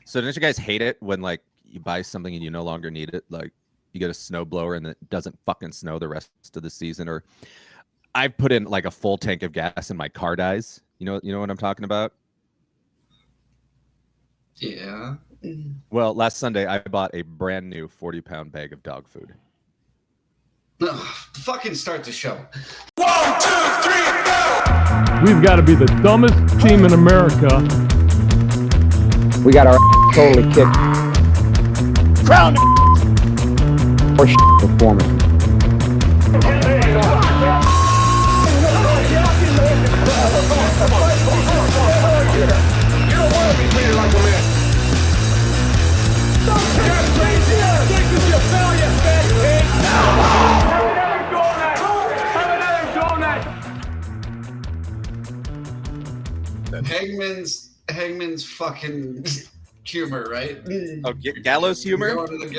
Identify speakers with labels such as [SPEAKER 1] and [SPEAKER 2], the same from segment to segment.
[SPEAKER 1] So didn't you guys hate it when like you buy something and you no longer need it? Like you get a snow blower and it doesn't fucking snow the rest of the season. Or I put in like a full tank of gas and my car dies. You know what I'm talking about?
[SPEAKER 2] Yeah.
[SPEAKER 1] Well, last Sunday I bought a brand new 40-pound bag of dog food.
[SPEAKER 2] Fucking start the show.
[SPEAKER 3] 1, 2, 3, go!
[SPEAKER 4] We've got to be the dumbest team in America.
[SPEAKER 5] We got our totally kicked.
[SPEAKER 3] Crown
[SPEAKER 5] Or performance.
[SPEAKER 2] Hangman's fucking humor, right?
[SPEAKER 1] Oh, gallows humor?
[SPEAKER 2] Going to the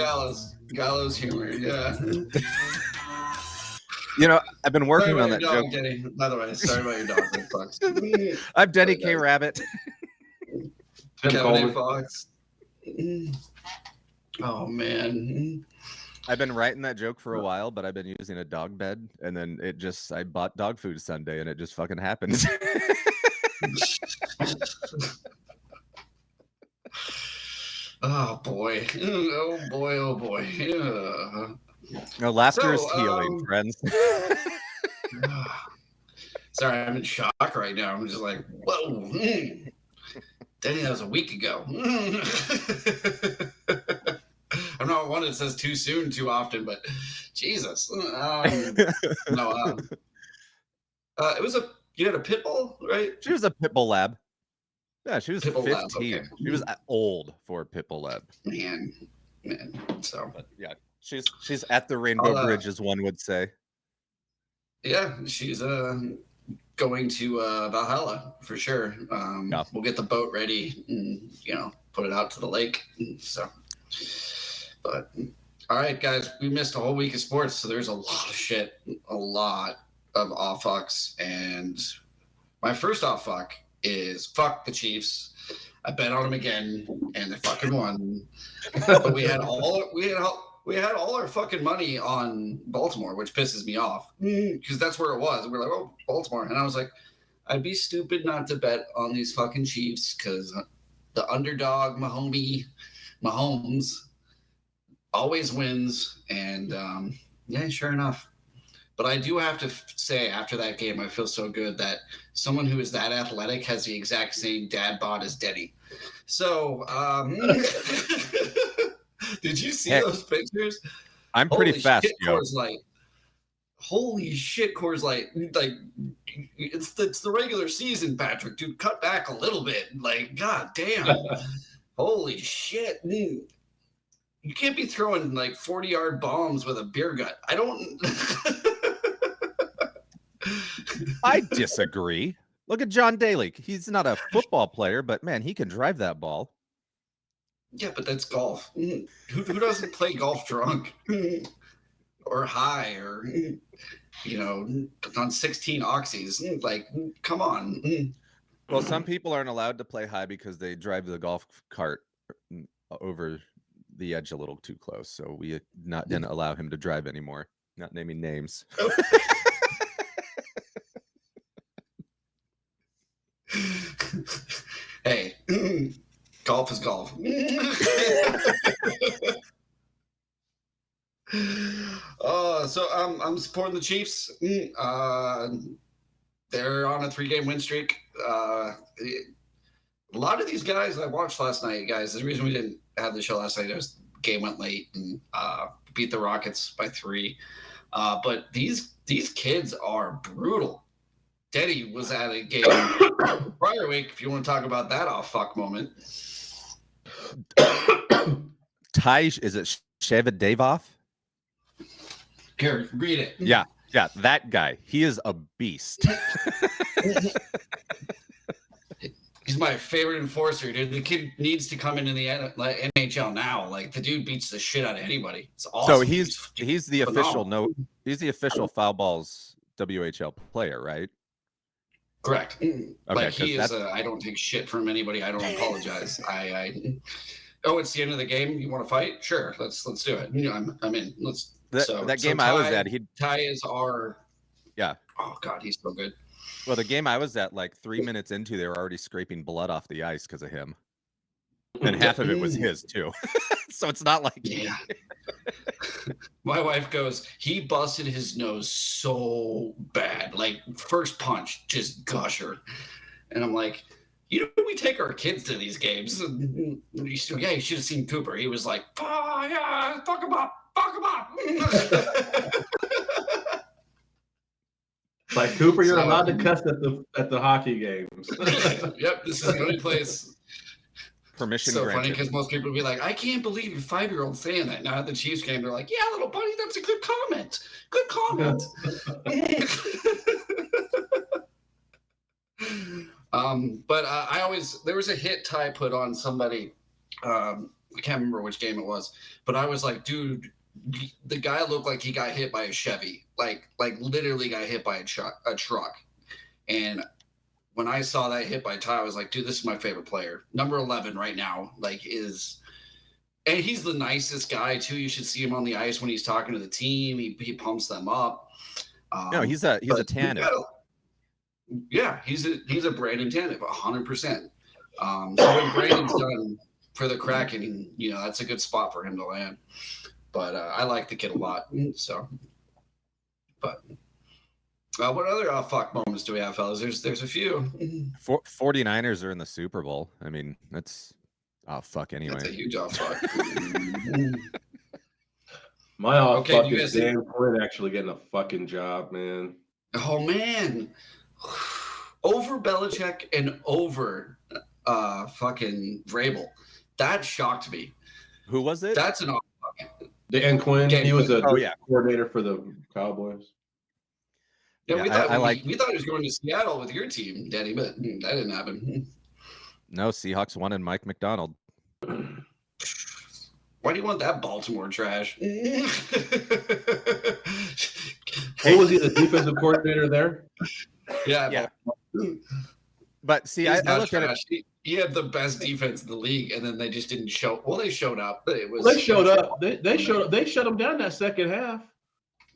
[SPEAKER 2] gallows humor, yeah.
[SPEAKER 1] You know, I've been working on that
[SPEAKER 2] dog,
[SPEAKER 1] joke.
[SPEAKER 2] Denny. By the way, sorry about your dog. Fox.
[SPEAKER 1] I'm Denny K. Rabbit.
[SPEAKER 2] Kevin A. Fox. Oh, man.
[SPEAKER 1] I've been writing that joke for a while, but I've been using a dog bed, and then I bought dog food Sunday, and it just fucking happens.
[SPEAKER 2] Oh boy. Oh boy. Yeah.
[SPEAKER 1] No, laughter is healing, friends.
[SPEAKER 2] Sorry, I'm in shock right now. I'm just like, whoa. Denny, that was a week ago. I'm not one that says too soon too often, but Jesus. It was you had a pit bull, right?
[SPEAKER 1] She was a pit bull lab. Yeah, she was
[SPEAKER 2] Pitbull
[SPEAKER 1] 15.
[SPEAKER 2] lab, okay.
[SPEAKER 1] She was old for a pit bull lab.
[SPEAKER 2] Man. So,
[SPEAKER 1] but yeah, she's at the Rainbow Bridge, as one would say.
[SPEAKER 2] Yeah, she's going to Valhalla for sure.
[SPEAKER 1] Yeah.
[SPEAKER 2] We'll get the boat ready and put it out to the lake. So, but all right, guys, we missed a whole week of sports, so there's a lot of shit, a lot of off fucks, and my first off fuck is fuck the Chiefs. I bet on them again, and they fucking won. But we had all our fucking money on Baltimore, which pisses me off because that's where it was. And we're like, oh, Baltimore, and I was like, I'd be stupid not to bet on these fucking Chiefs because the underdog, Mahomes, always wins, and yeah, sure enough. But I do have to say, after that game, I feel so good that someone who is that athletic has the exact same dad bod as Denny. So, did you see those pictures?
[SPEAKER 1] I'm pretty fast, yo.
[SPEAKER 2] Coors Light. Holy shit, Coors Light. Like, it's the regular season, Patrick. Dude, cut back a little bit. Like, god damn. Holy shit, dude. You can't be throwing like 40-yard bombs with a beer gut. I don't.
[SPEAKER 1] I disagree. Look at John Daly. He's not a football player, but man, he can drive that ball.
[SPEAKER 2] Yeah, but that's golf. Who doesn't play golf drunk or high or on 16 oxys? Like, come on.
[SPEAKER 1] Well, some people aren't allowed to play high because they drive the golf cart over the edge a little too close, so we didn't allow him to drive anymore. Not naming names.
[SPEAKER 2] Hey, golf is golf. So I'm supporting the Chiefs. They're on a 3-game win streak. A lot of these guys I watched last night, guys, the reason we didn't have the show last night is the game went late and beat the Rockets by 3. But these kids are brutal. Denny was at a game prior week, if you want to talk about that off fuck moment.
[SPEAKER 1] Is it Shevadevov?
[SPEAKER 2] Here, read it.
[SPEAKER 1] Yeah, that guy. He is a beast.
[SPEAKER 2] He's my favorite enforcer, dude. The kid needs to come into the NHL now. Like, the dude beats the shit out of anybody. It's awesome.
[SPEAKER 1] So he's the official foul balls WHL player, right?
[SPEAKER 2] Correct. Like he is.
[SPEAKER 1] that's
[SPEAKER 2] I don't take shit from anybody. I don't apologize. Oh, it's the end of the game. You want to fight? Sure. Let's do it. You know, I'm in.
[SPEAKER 1] that game I was at.
[SPEAKER 2] Ty is our.
[SPEAKER 1] Yeah.
[SPEAKER 2] Oh God, he's so good.
[SPEAKER 1] Well, the game I was at, like 3 minutes into, they were already scraping blood off the ice because of him, and half of it was his too. So it's not like
[SPEAKER 2] yeah. My wife goes, he busted his nose so bad, like first punch, just gusher, and I'm like, you know, we take our kids to these games. And you should have seen Cooper. He was like, oh, yeah, fuck him up.
[SPEAKER 6] Like Cooper, you're allowed to cuss at the hockey games.
[SPEAKER 2] Yep, this is the only place.
[SPEAKER 1] Permission
[SPEAKER 2] so
[SPEAKER 1] granted.
[SPEAKER 2] Funny because most people would be like, I can't believe your 5-year-old saying that. Now at the Chiefs game, they're like, yeah, little buddy, that's a good comment. Good comment. But there was a hit Ty put on somebody. I can't remember which game it was, but I was like, dude, the guy looked like he got hit by a Chevy, like literally got hit by a truck. And when I saw that hit by Ty, I was like, dude, this is my favorite player. Number 11 right now, and he's the nicest guy too. You should see him on the ice when he's talking to the team. He pumps them up.
[SPEAKER 1] No, he's a Tanev.
[SPEAKER 2] Yeah, he's a Brandon Tanev, 100%. So when Brandon's done for the Kraken, you know, that's a good spot for him to land. But I like the kid a lot. So, but what other fuck moments do we have, fellas? There's a few.
[SPEAKER 1] 49ers are in the Super Bowl. I mean, that's fuck anyway.
[SPEAKER 2] That's a huge fuck.
[SPEAKER 6] My fuck is Dan Quinn actually getting a fucking job, man.
[SPEAKER 2] Oh man, over Belichick and over fucking Vrabel. That shocked me.
[SPEAKER 1] Who was it?
[SPEAKER 2] That's an
[SPEAKER 6] Dan Quinn. He was a coordinator for the Cowboys.
[SPEAKER 2] Yeah, we thought he was going to Seattle with your team, Danny, but that didn't happen.
[SPEAKER 1] No, Seahawks wanted Mike McDonald.
[SPEAKER 2] Why do you want that Baltimore trash?
[SPEAKER 6] Hey, was he the defensive coordinator there?
[SPEAKER 2] Yeah.
[SPEAKER 1] But see, I looked at it.
[SPEAKER 2] He had the best defense in the league, and then they just didn't show. Well, they showed up. They
[SPEAKER 6] showed up. They showed up. They shut them down that second half.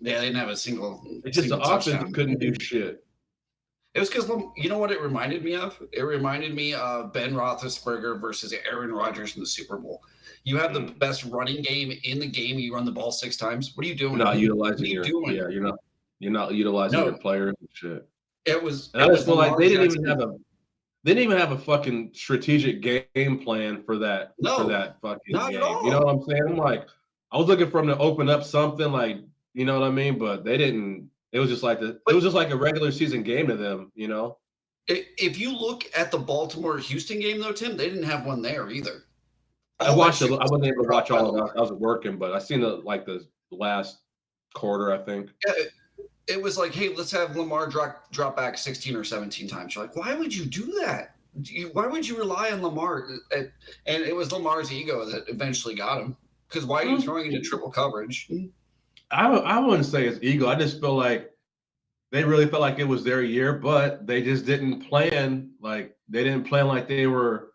[SPEAKER 2] Yeah, they didn't have a single.
[SPEAKER 6] It's just the offense couldn't do shit.
[SPEAKER 2] It was because, you know what it reminded me of? It reminded me of Ben Roethlisberger versus Aaron Rodgers in the Super Bowl. You have the best running game in the game. You run the ball 6 times. What are you doing?
[SPEAKER 6] You're not utilizing you're not utilizing your players and shit.
[SPEAKER 2] It was.
[SPEAKER 6] I just feel like they didn't even have a fucking strategic game plan for that. For that fucking game. You know what I'm saying? I'm like, I was looking for them to open up something, like, you know what I mean? But they didn't. It was just like it was just like a regular season game to them, you know.
[SPEAKER 2] If you look at the Baltimore-Houston game, though, Tim, they didn't have one there either.
[SPEAKER 6] I watched it. I wasn't able to watch all of it. I was working, but I seen the last quarter, I think.
[SPEAKER 2] Yeah, it was like, hey, let's have Lamar drop back 16 or 17 times. You're like, why would you do that? Why would you rely on Lamar? And it was Lamar's ego that eventually got him. Because why are you throwing into triple coverage?
[SPEAKER 6] I wouldn't say it's ego. I just feel like they really felt like it was their year, but they just didn't plan like they were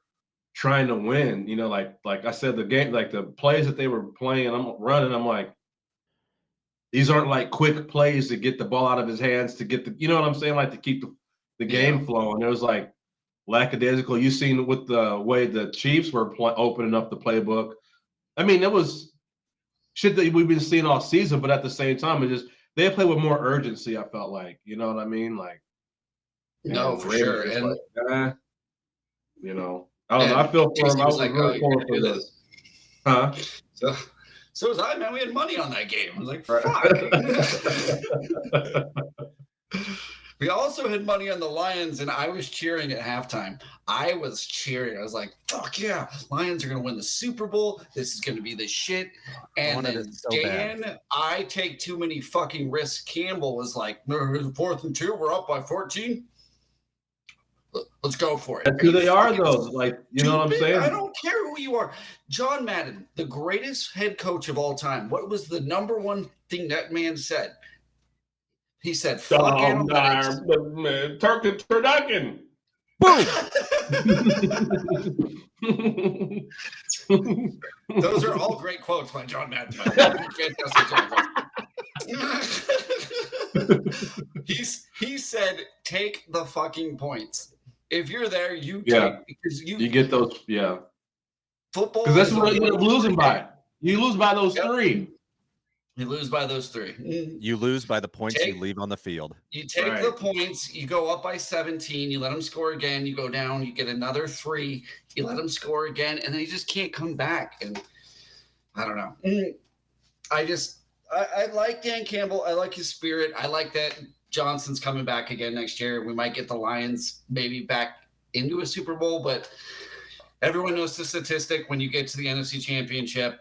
[SPEAKER 6] trying to win. You know, like I said, the game, like the plays that they were playing, I'm like, these aren't like quick plays to get the ball out of his hands, to get you know what I'm saying, like to keep the game flowing. It was like lackadaisical. You seen with the way the Chiefs were opening up the playbook. I mean, it was shit that we've been seeing all season, but at the same time, they play with more urgency. I felt like, you know what I mean, like.
[SPEAKER 2] No, for sure, and
[SPEAKER 6] like, you know, I don't know. I feel for him. I was like, really pulling for this, huh?
[SPEAKER 2] So was I, man. We had money on that game. I was like, fuck. We also had money on the Lions, and I was cheering at halftime. I was cheering. I was like, fuck yeah, Lions are going to win the Super Bowl. This is going to be the shit. And then I take too many fucking risks. Campbell was like, 4th and 2, we're up by 14. Let's go for it.
[SPEAKER 6] That's who they are, though. Like, you know what I'm saying?
[SPEAKER 2] I don't care who you are. John Madden, the greatest head coach of all time. What was the number one thing that man said? He said, "Fuck analytics."
[SPEAKER 6] Turk and turducken.
[SPEAKER 2] Those are all great quotes by John Madden. Fantastic job. He said, "Take the fucking points. If you're there, you take because
[SPEAKER 6] you get those. Yeah,
[SPEAKER 2] football
[SPEAKER 6] because that's what you end up losing by. You lose by those three.
[SPEAKER 2] You lose by those three.
[SPEAKER 1] You lose by the points you leave on the field.
[SPEAKER 2] You take the points, you go up by 17, you let them score again, you go down, you get another 3, you let them score again, and then you just can't come back. And I don't know. I like Dan Campbell. I like his spirit. I like that Johnson's coming back again next year. We might get the Lions maybe back into a Super Bowl, but everyone knows the statistic. When you get to the NFC Championship,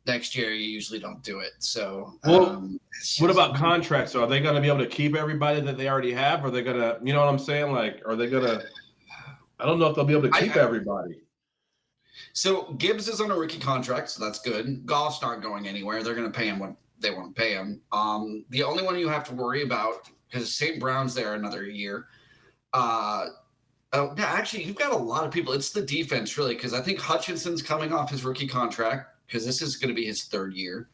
[SPEAKER 2] next year, you usually don't do it. So,
[SPEAKER 6] what about contracts? So are they going to be able to keep everybody that they already have? Or are they going to, you know what I'm saying? Like, are they going to? I don't know if they'll be able to keep everybody.
[SPEAKER 2] So Gibbs is on a rookie contract, so that's good. Goff's not going anywhere. They're going to pay him what they want to pay him. The only one you have to worry about because St. Brown's there another year. Actually, you've got a lot of people. It's the defense really because I think Hutchinson's coming off his rookie contract. Because this is going to be his 3rd year.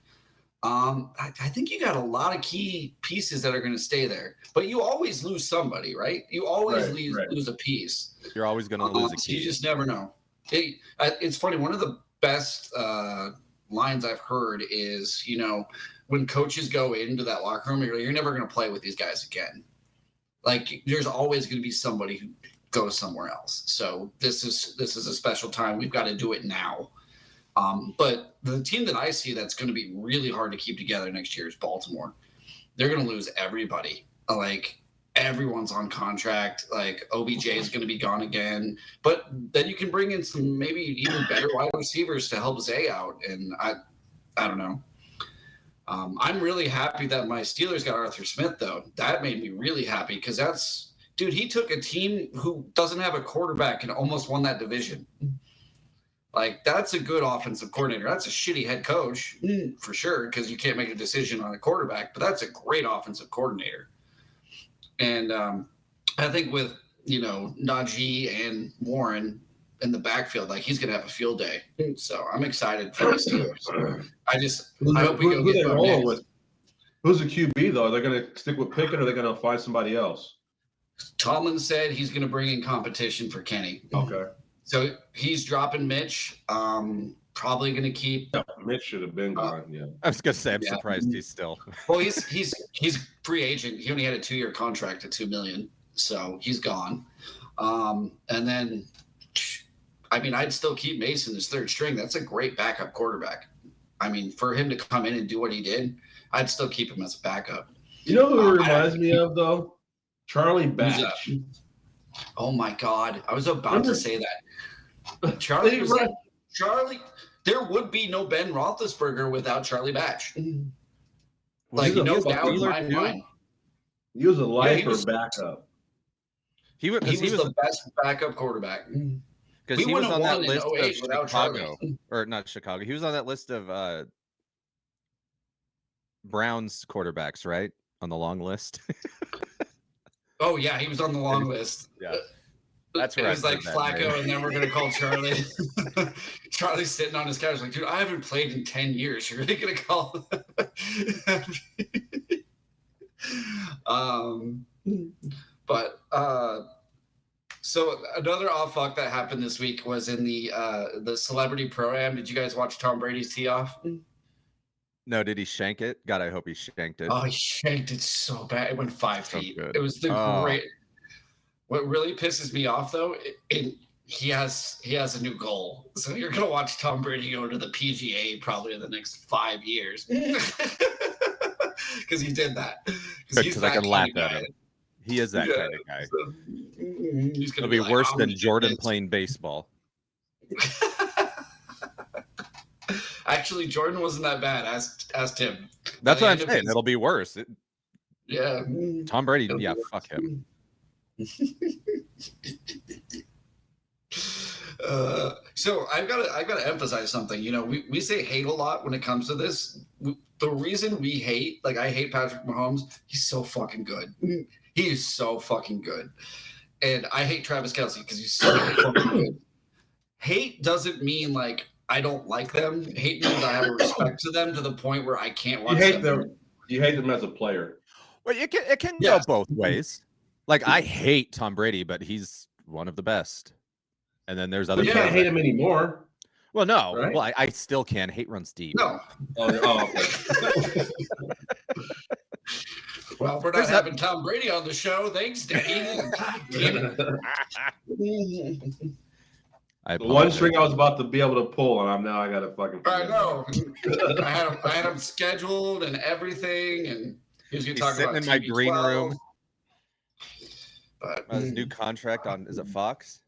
[SPEAKER 2] I think you got a lot of key pieces that are going to stay there. But you always lose somebody, right? You always lose a piece.
[SPEAKER 1] You're always going to lose a key.
[SPEAKER 2] You just never know. It's funny. One of the best lines I've heard is, when coaches go into that locker room, you're never going to play with these guys again. Like, there's always going to be somebody who goes somewhere else. So this is a special time. We've got to do it now. But the team that I see that's going to be really hard to keep together next year is Baltimore. They're going to lose everybody. Like, everyone's on contract. Like, OBJ is going to be gone again. But then you can bring in some maybe even better wide receivers to help Zay out. And I don't know. I'm really happy that my Steelers got Arthur Smith, though. That made me really happy because dude, he took a team who doesn't have a quarterback and almost won that division. Like, that's a good offensive coordinator. That's a shitty head coach for sure because you can't make a decision on a quarterback, but that's a great offensive coordinator. And I think with, Najee and Warren in the backfield, like, he's going to have a field day. So I'm excited for the Steelers. I hope we go get rolling with.
[SPEAKER 6] Who's the QB, though? Are they going to stick with Pickett or are they going to find somebody else?
[SPEAKER 2] Tomlin said he's going to bring in competition for Kenny.
[SPEAKER 6] Okay.
[SPEAKER 2] So he's dropping Mitch. Probably going to keep.
[SPEAKER 6] Yeah, Mitch should have been gone. Yeah,
[SPEAKER 1] I was going to say I'm surprised he's still.
[SPEAKER 2] Well, he's free agent. He only had a 2-year contract at $2 million, so he's gone. And then, I'd still keep Mason as 3rd string. That's a great backup quarterback. For him to come in and do what he did, I'd still keep him as a backup.
[SPEAKER 6] You know who he reminds me of though? Charlie Batch.
[SPEAKER 2] Oh my God, I was about to say that. Charlie, there would be no Ben Roethlisberger without Charlie Batch. Like, no doubt in my mind.
[SPEAKER 6] He was a lifer backup.
[SPEAKER 1] He was
[SPEAKER 2] the best backup quarterback.
[SPEAKER 1] Because he was on that list of Chicago. Or not Chicago. He was on that list of Browns quarterbacks, right? On the long list.
[SPEAKER 2] Oh, yeah, he was on the long list.
[SPEAKER 1] Yeah. That's right.
[SPEAKER 2] It was like Flacco, and then we're going to call Charlie. Charlie's sitting on his couch like, dude, I haven't played in 10 years. You're really going to call? So another off fuck that happened this week was in the Celebrity Pro-Am. Did you guys watch Tom Brady's tee off?
[SPEAKER 1] No, did he shank it? God, I hope he shanked it.
[SPEAKER 2] Oh, he shanked it so bad. It went 5 feet. Good. It was the great. What really pisses me off, though, he has a new goal. So you're going to watch Tom Brady go to the PGA probably in the next 5 years. Because he did that.
[SPEAKER 1] Because I can laugh at him. He is that kind of guy. So, it'll be like, worse than Jordan playing baseball.
[SPEAKER 2] Actually, Jordan wasn't that bad. Asked him.
[SPEAKER 1] That's what I'm saying. It'll be worse.
[SPEAKER 2] Yeah.
[SPEAKER 1] Tom Brady, yeah, fuck him.
[SPEAKER 2] So I've got to emphasize something. You know, we say hate a lot when it comes to this. The reason we hate, like I hate Patrick Mahomes, he's so fucking good. He is so fucking good. And I hate Travis Kelce because he's so fucking good. Hate doesn't mean like I don't like them. Hate means I have a respect to them to the point where I can't watch them.
[SPEAKER 6] You hate them as a player.
[SPEAKER 1] Well, it can
[SPEAKER 2] Yes.
[SPEAKER 1] go both ways. Like I hate Tom Brady, but he's one of the best. And then there's other
[SPEAKER 6] You
[SPEAKER 1] people
[SPEAKER 6] can't hate him anymore.
[SPEAKER 1] Well, no.
[SPEAKER 6] Right?
[SPEAKER 1] Well, I still can. Hate runs deep.
[SPEAKER 2] No.
[SPEAKER 6] Okay.
[SPEAKER 2] Well, we're not having Tom Brady on the show. Thanks, Daddy.
[SPEAKER 6] The one string I was about to be able to pull, and I got to fucking.
[SPEAKER 2] I know. I had him scheduled and everything, and he was going to talk
[SPEAKER 1] sitting
[SPEAKER 2] about
[SPEAKER 1] in my
[SPEAKER 2] TB12.
[SPEAKER 1] green room.
[SPEAKER 2] But
[SPEAKER 1] His new contract on is it Fox?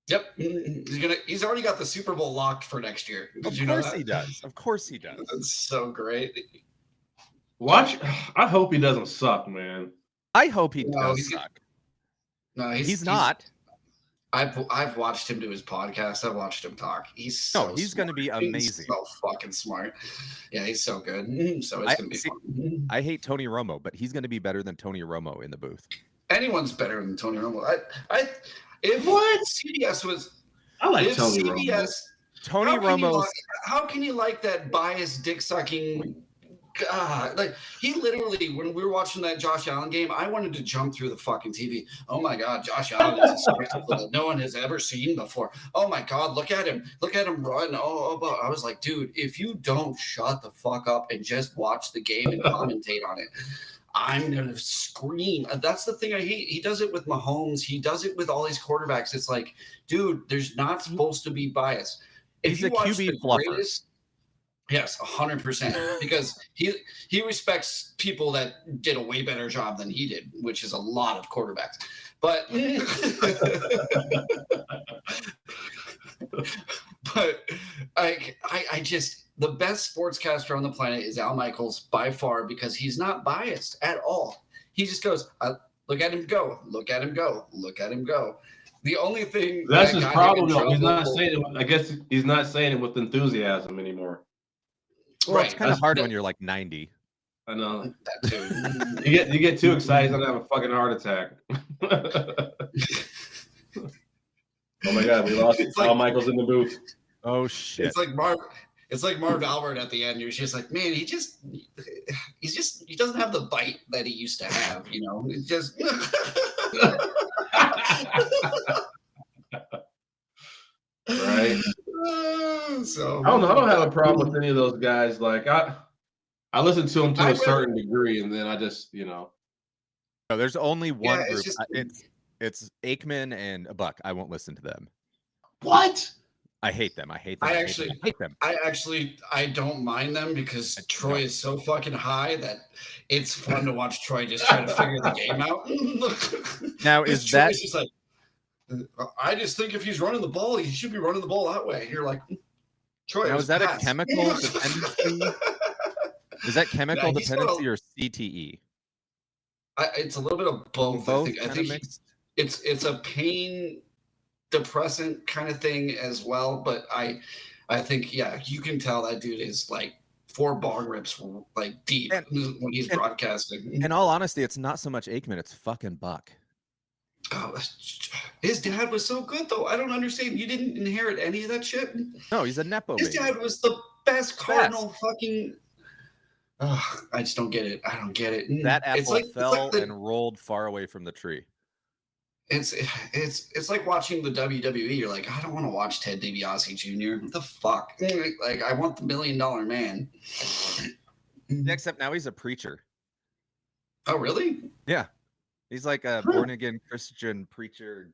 [SPEAKER 2] Yep, he's already got the Super Bowl locked for next year.
[SPEAKER 1] Of course he does. Of course he does.
[SPEAKER 2] That's so great.
[SPEAKER 6] Watch. I hope he doesn't suck, man.
[SPEAKER 1] I hope he does suck.
[SPEAKER 2] No,
[SPEAKER 1] he's not.
[SPEAKER 2] I've watched him do his podcast. I've watched him talk. He's
[SPEAKER 1] going to be amazing.
[SPEAKER 2] He's so fucking smart. Yeah, he's so good. So it's going to be fun.
[SPEAKER 1] I hate Tony Romo, but he's going to be better than Tony Romo in the booth.
[SPEAKER 2] Anyone's better than Tony Romo. If CBS was,
[SPEAKER 6] I like Tony Romo.
[SPEAKER 1] Tony Romo.
[SPEAKER 2] How can you like that biased dick sucking? God, like he literally, when we were watching that Josh Allen game, I wanted to jump through the fucking TV. Oh my God, Josh Allen is a spectacle that no one has ever seen before. Oh my God, look at him run. I was like, dude, if you don't shut the fuck up and just watch the game and commentate on it, I'm gonna scream. That's the thing I hate. He does it with Mahomes. He does it with all these quarterbacks. It's like, dude, there's not supposed to be bias.
[SPEAKER 1] He's a QB fluffer.
[SPEAKER 2] Yes, 100%. Because he respects people that did a way better job than he did, which is a lot of quarterbacks. But I just the best sportscaster on the planet is Al Michaels by far because he's not biased at all. He just goes, look at him go, look at him go, look at him go. The only thing
[SPEAKER 6] that's his problem, though. He's not saying it. I guess he's not saying it with enthusiasm anymore.
[SPEAKER 1] Well, it's kind of hard when you're like 90.
[SPEAKER 6] I know
[SPEAKER 2] that too.
[SPEAKER 6] you get too excited, you're gonna have a fucking heart attack. Oh my God, we lost Al Michaels in the booth.
[SPEAKER 1] Oh shit!
[SPEAKER 2] It's like Marv Albert at the end. You're just like, man, he doesn't have the bite that he used to have. You know, it's just.
[SPEAKER 6] Right.
[SPEAKER 2] So
[SPEAKER 6] I don't know. I don't have a problem with any of those guys. Like I listen to them to a certain degree, and then I just,
[SPEAKER 1] No, there's only one group. It's Aikman and Buck. I won't listen to them.
[SPEAKER 6] What?
[SPEAKER 1] I hate them. I hate them.
[SPEAKER 2] I don't mind them because Troy is so fucking high that it's fun to watch Troy just try to figure the game out.
[SPEAKER 1] Now is that
[SPEAKER 2] just like, I just think if he's running the ball, he should be running the ball that way. You're like, Troy.
[SPEAKER 1] Now is that a chemical dependency? Is that chemical dependency or CTE?
[SPEAKER 2] It's a little bit of both. I think it's a pain depressant kind of thing as well. But I think you can tell that dude is like 4 bong rips like deep when he's broadcasting.
[SPEAKER 1] In all honesty, it's not so much Aikman, it's fucking Buck.
[SPEAKER 2] Oh, his dad was so good though. I don't understand. You didn't inherit any of that shit.
[SPEAKER 1] No, he's a nepo.
[SPEAKER 2] His dad was the best Cardinal fucking. Oh, I just don't get it. I don't get it.
[SPEAKER 1] That apple fell and rolled far away from the tree.
[SPEAKER 2] It's like watching the WWE. You're like, I don't want to watch Ted DiBiase Jr. What the fuck? Like, I want the $1 Million Man.
[SPEAKER 1] Except now he's a preacher.
[SPEAKER 2] Oh, really?
[SPEAKER 1] Yeah. He's like a born-again Christian preacher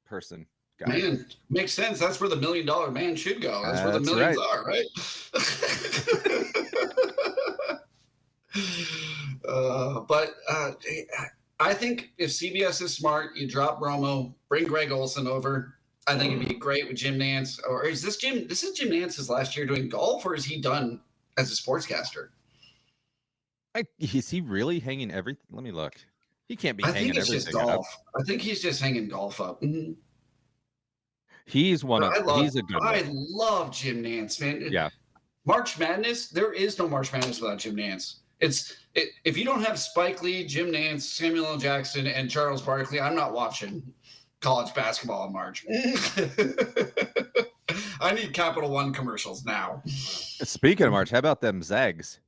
[SPEAKER 1] person. Guy.
[SPEAKER 2] Man, makes sense. That's where the $1 Million Man should go. That's where the millions are, right? But I think if CBS is smart, you drop Romo, bring Greg Olson over. I think it'd be great with Jim Nantz. Or is this Jim? This is Jim Nantz's last year doing golf, or is he done as a sportscaster?
[SPEAKER 1] Is he really hanging everything? Let me look. He can't be hanging everything
[SPEAKER 2] just golf. I think he's just hanging golf up. Mm-hmm.
[SPEAKER 1] He's one of.
[SPEAKER 2] But
[SPEAKER 1] He's a good
[SPEAKER 2] I
[SPEAKER 1] one.
[SPEAKER 2] love Jim Nance, man.
[SPEAKER 1] Yeah.
[SPEAKER 2] March Madness, there is no March Madness without Jim Nance. If you don't have Spike Lee, Jim Nance, Samuel L. Jackson, and Charles Barkley, I'm not watching college basketball in March. I need Capital One commercials now.
[SPEAKER 1] Speaking of March, how about them Zags?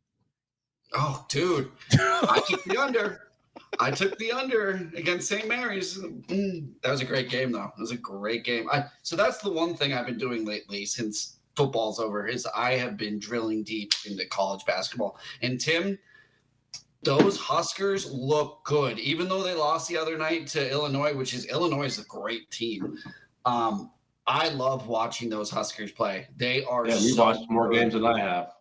[SPEAKER 2] Oh, dude. I took the under against St. Mary's. That was a great game, though. It was a great game. So that's the one thing I've been doing lately since football's over is I have been drilling deep into college basketball. And Tim, those Huskers look good, even though they lost the other night to Illinois, which is Illinois is a great team. I love watching those Huskers play. They are.
[SPEAKER 6] Yeah, we watched more games than I have.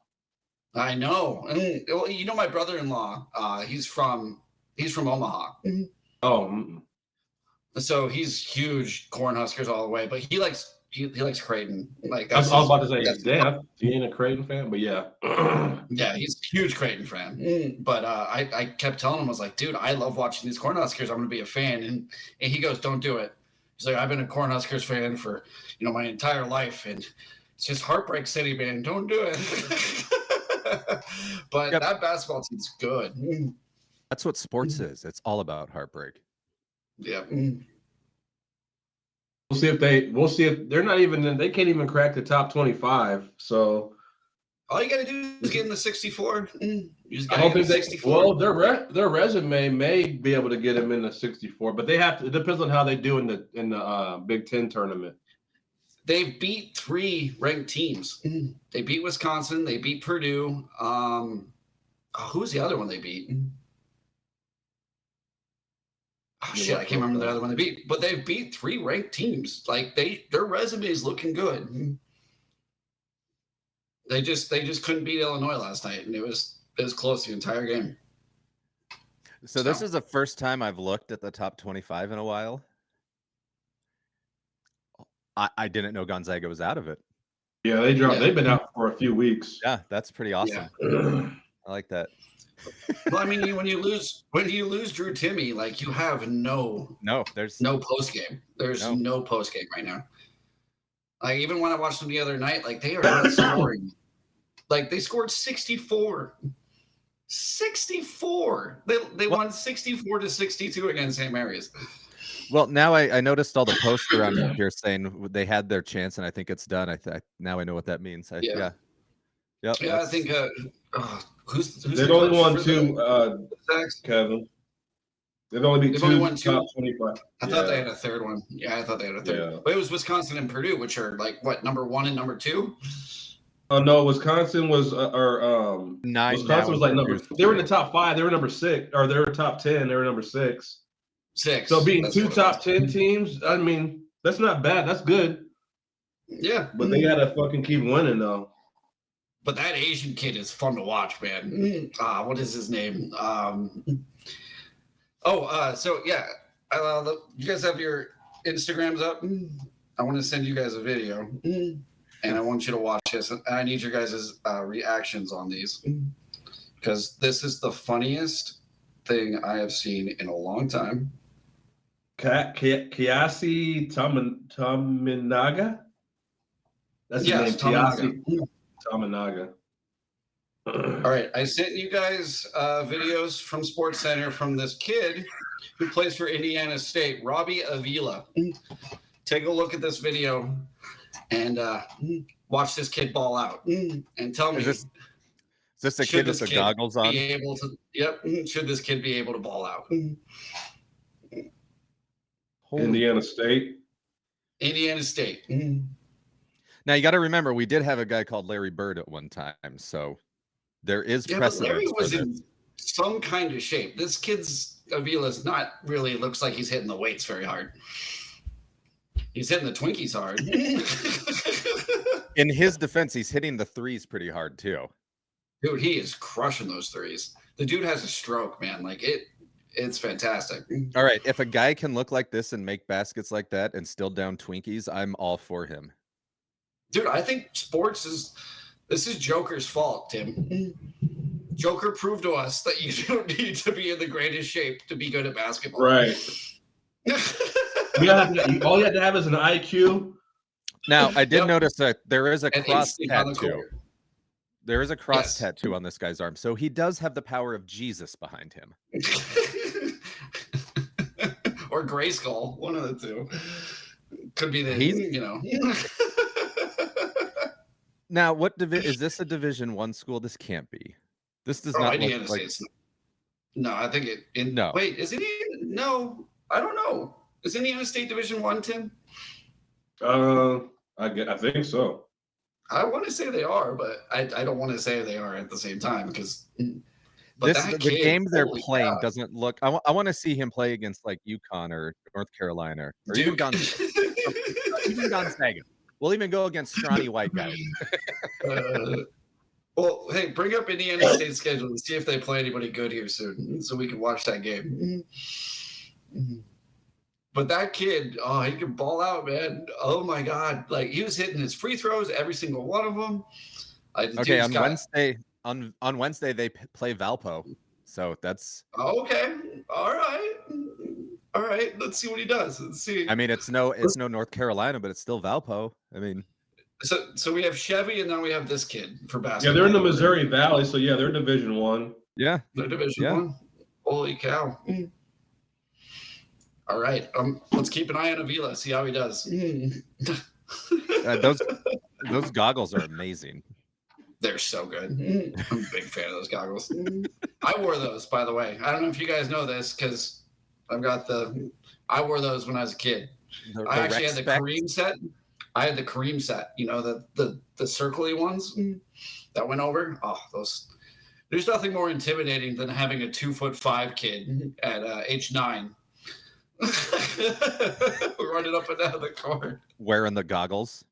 [SPEAKER 2] I know. And, you know, my brother-in-law, he's from Omaha.
[SPEAKER 6] Oh,
[SPEAKER 2] So he's huge Cornhuskers all the way, but he likes Creighton. Like
[SPEAKER 6] I was about to say, damn, he ain't a Creighton fan, but yeah.
[SPEAKER 2] Yeah, he's a huge Creighton fan. But I kept telling him, I was like, dude, I love watching these Cornhuskers. I'm going to be a fan. And he goes, don't do it. He's like, I've been a Cornhuskers fan for, my entire life. And it's just Heartbreak City, man. Don't do it. But that basketball team's good.
[SPEAKER 1] That's what sports is. It's all about heartbreak.
[SPEAKER 2] Yeah.
[SPEAKER 6] We'll see if they're not even, they can't even crack the top 25. So
[SPEAKER 2] all you got to do is get in the 64. You just
[SPEAKER 6] I don't think they, well, their resume may be able to get them in the 64, but they have to, it depends on how they do in the Big Ten tournament.
[SPEAKER 2] They beat 3 ranked teams. They beat Wisconsin. They beat Purdue. Who's the other one they beat? Oh, shit, I can't remember the other one they beat. But they beat 3 ranked teams. Like their resume is looking good. They just couldn't beat Illinois last night, and it was close the entire game.
[SPEAKER 1] So this is the first time I've looked at the top 25 in a while. I didn't know Gonzaga was out of it.
[SPEAKER 6] Yeah, they've been out for a few weeks.
[SPEAKER 1] Yeah, that's pretty awesome.
[SPEAKER 6] Yeah.
[SPEAKER 1] I like that.
[SPEAKER 2] Well, I mean, when you lose Drew Timme, like you have there's no post game. There's no post game right now. Like even when I watched them the other night, like they are not scoring. Like they scored 64. 64. They won 64-62 against St. Mary's.
[SPEAKER 1] Well, now I noticed all the posts around here saying they had their chance, and I think it's done. Now I know what that means.
[SPEAKER 2] Yeah.
[SPEAKER 1] Yep.
[SPEAKER 2] Yeah, I think who's
[SPEAKER 6] they've only won 2, Kevin. They've only been 2 top 25.
[SPEAKER 2] I thought they had a third one. Yeah, I thought they had a third. Yeah. But it was Wisconsin and Purdue, which are like what, number 1 and number 2?
[SPEAKER 6] No, Wisconsin was
[SPEAKER 1] 9.
[SPEAKER 6] Wisconsin was like number. They were in the top 5. They were number 6, or they were top 10. They were number 6.
[SPEAKER 2] 6.
[SPEAKER 6] So beating 2 top 10 teams, I mean, that's not bad. That's good.
[SPEAKER 2] Yeah,
[SPEAKER 6] but they gotta fucking keep winning though.
[SPEAKER 2] But that Asian kid is fun to watch, man. What is his name? So yeah, you guys have your Instagrams up. I want to send you guys a video, and I want you to watch this. And I need your guys' reactions on these, because this is the funniest thing I have seen in a long time.
[SPEAKER 6] Kiasi Tominaga? That's his name, Kiasi Tominaga.
[SPEAKER 2] All right, I sent you guys videos from Sports Center from this kid who plays for Indiana State, Robbie Avila. Take a look at this video and watch this kid ball out and tell me.
[SPEAKER 1] Is this a kid with the goggles on?
[SPEAKER 2] Should this kid be able to ball out?
[SPEAKER 6] Indiana State.
[SPEAKER 2] Indiana State.
[SPEAKER 1] Now you got to remember, we did have a guy called Larry Bird at one time, so there is precedent.
[SPEAKER 2] Larry was in some kind of shape. This kid's Avila's not really looks like he's hitting the weights very hard. He's hitting the Twinkies hard.
[SPEAKER 1] In his defense, he's hitting the threes pretty hard too.
[SPEAKER 2] Dude, he is crushing those threes. The dude has a stroke, man. Like it's fantastic.
[SPEAKER 1] All right, if a guy can look like this and make baskets like that and still down Twinkies, I'm all for him.
[SPEAKER 2] Dude, I think this is Joker's fault, Tim. Joker proved to us that you don't need to be in the greatest shape to be good at basketball.
[SPEAKER 6] Right. All you have to have is an IQ
[SPEAKER 1] Now, I did
[SPEAKER 2] Yep.
[SPEAKER 1] notice that there is a
[SPEAKER 2] And
[SPEAKER 1] cross
[SPEAKER 2] instinct on the
[SPEAKER 1] tattoo.
[SPEAKER 2] court.
[SPEAKER 1] There is a cross
[SPEAKER 2] Yes.
[SPEAKER 1] tattoo on this guy's arm, so he does have the power of Jesus behind him.
[SPEAKER 2] Or Grayskull, one of the two. Could be the,
[SPEAKER 1] Now, what is this a Division I school? This can't be. This does not
[SPEAKER 2] Indiana
[SPEAKER 1] look like.
[SPEAKER 2] State's. No, I think it.
[SPEAKER 1] No.
[SPEAKER 2] Wait, is Indiana? No, I don't know. Is Indiana State Division I, Tim?
[SPEAKER 6] I think so.
[SPEAKER 2] I want to say they are, but I don't want to say they are at the same time because.
[SPEAKER 1] The game they're playing
[SPEAKER 2] cow.
[SPEAKER 1] doesn't look. I want to see him play against like UConn or North Carolina or even Gonzaga. We'll even go against scrawny white guys.
[SPEAKER 2] Well, hey, bring up Indiana State's schedule and see if they play anybody good here soon, so we can watch that game. But that kid, he can ball out, man. Oh my God! Like he was hitting his free throws, every single one of them.
[SPEAKER 1] Okay, on Wednesday they play Valpo, so that's
[SPEAKER 2] okay. All right. Let's see what he does. Let's see.
[SPEAKER 1] I mean, it's no North Carolina, but it's still Valpo. I mean,
[SPEAKER 2] so we have Chevy, and then we have this kid for basketball.
[SPEAKER 6] Yeah, they're in the Missouri Valley, so yeah, they're Division I.
[SPEAKER 1] Yeah,
[SPEAKER 2] they're Division I. Holy cow! All right, let's keep an eye on Avila. See how he does.
[SPEAKER 1] Those goggles are amazing.
[SPEAKER 2] They're so good. I'm a big fan of those goggles. I wore those, by the way. I don't know if you guys know this because I wore those when I was a kid. I actually had the Kareem set. I had the Kareem set, the circly ones that went over. Oh, those. There's nothing more intimidating than having a 2'5" kid at age 9 running up and down the court.
[SPEAKER 1] Wearing the goggles.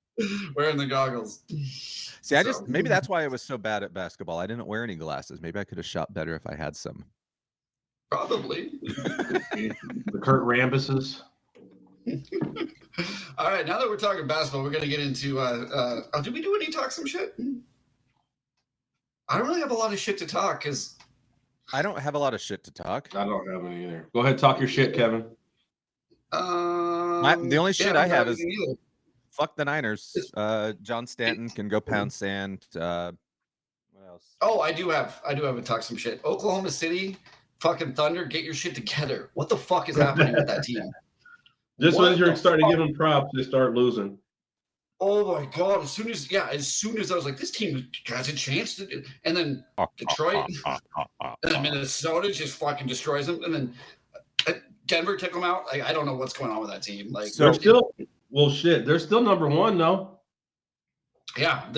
[SPEAKER 2] See,
[SPEAKER 1] maybe that's why I was so bad at basketball. I didn't wear any glasses. Maybe I could have shot better if I had some.
[SPEAKER 2] Probably.
[SPEAKER 6] The Kurt Rambuses.
[SPEAKER 2] All right, now that we're talking basketball, we're going to get into did we do any talk some shit? I don't really have a lot of shit to talk because
[SPEAKER 1] I don't have a lot of shit to talk.
[SPEAKER 6] I don't have any either. Go ahead, talk your shit, Kevin.
[SPEAKER 1] The only shit I have is fuck the Niners. John Stanton can go pound sand. What else?
[SPEAKER 2] Oh, I do have a talk some shit. Oklahoma City, fucking Thunder, get your shit together. What the fuck is happening with that team?
[SPEAKER 6] Just when you're starting to give them props, they start losing.
[SPEAKER 2] Oh my God! As soon as I was like, this team has a chance to do, and then Detroit, and then Minnesota just fucking destroys them, and then Denver took them out. Like I don't know what's going on with that team. Like
[SPEAKER 6] they're still number one though.
[SPEAKER 2] Yeah,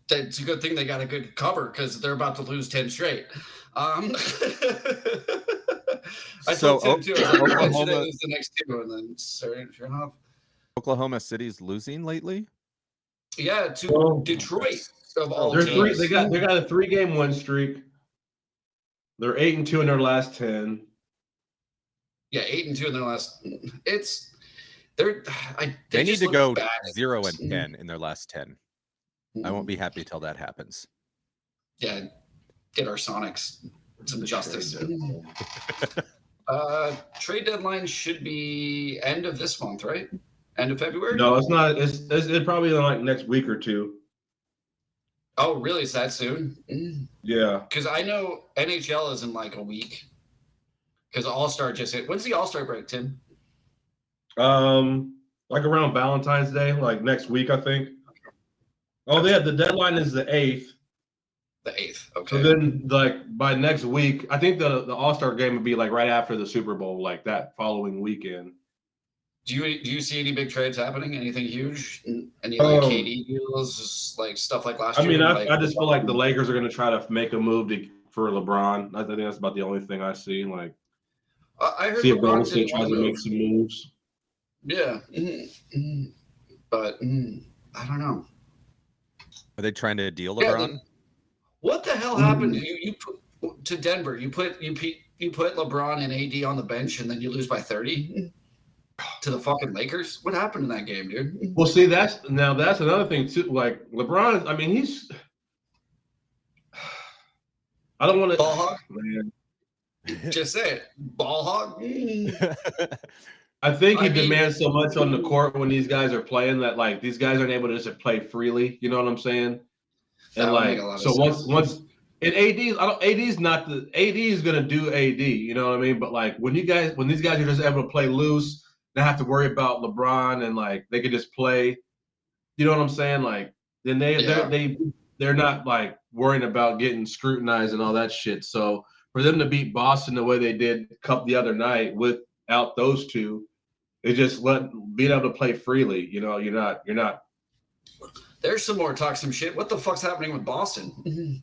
[SPEAKER 2] it's a good thing they got a good cover because they're about to lose 10 straight. I told Tim too. Oklahoma is the next two, and then sure enough,
[SPEAKER 1] Oklahoma City's losing lately.
[SPEAKER 2] Yeah, to Detroit of all teams.
[SPEAKER 6] They got a 3-game win streak. They're 8-2 in their last 10.
[SPEAKER 2] Yeah, 8-2 in their last.
[SPEAKER 1] They need to go 0-10 in their last 10. I won't be happy till that happens.
[SPEAKER 2] Yeah, get our Sonics some justice. Trade deadline should be end of this month, right? End of February?
[SPEAKER 6] No, it's not. It's probably like next week or two.
[SPEAKER 2] Oh, really? Is that soon?
[SPEAKER 6] Yeah.
[SPEAKER 2] Because I know NHL is in like a week. Because All-Star just hit. When's the All-Star break, Tim?
[SPEAKER 6] Like around Valentine's Day, like next week, I think. Oh, the deadline is the 8th.
[SPEAKER 2] The 8th, okay.
[SPEAKER 6] So then, like by next week, I think the All-Star game would be like right after the Super Bowl, like that following weekend.
[SPEAKER 2] Do you see any big trades happening? Anything huge? Any like KD deals, like stuff like last year?
[SPEAKER 6] I mean, I just feel like the Lakers are going to try to make a move for LeBron. I think that's about the only thing I see. Like,
[SPEAKER 2] I heard
[SPEAKER 6] see if Golden State tries to make some moves.
[SPEAKER 2] Yeah, but I don't know.
[SPEAKER 1] Are they trying to deal LeBron?
[SPEAKER 2] What the hell happened? You put to Denver. You put LeBron and AD on the bench, and then you lose by 30 to the fucking Lakers. What happened in that game, dude?
[SPEAKER 6] Well, see, that's another thing too. Like LeBron, I mean, I don't want to.
[SPEAKER 2] Ball hog. Just say it. Ball hog.
[SPEAKER 6] I think he demands so much on the court when these guys are playing that like these guys aren't able to just play freely. You know what I'm saying? And like so once and AD's not the AD is gonna do AD. You know what I mean? But like when these guys are just able to play loose, they have to worry about LeBron and like they can just play. You know what I'm saying? Like then they're not like worrying about getting scrutinized and all that shit. So for them to beat Boston the way they did the other night without those two, it just being able to play freely. You know, you're not.
[SPEAKER 2] There's some more talk some shit. What the fuck's happening with Boston?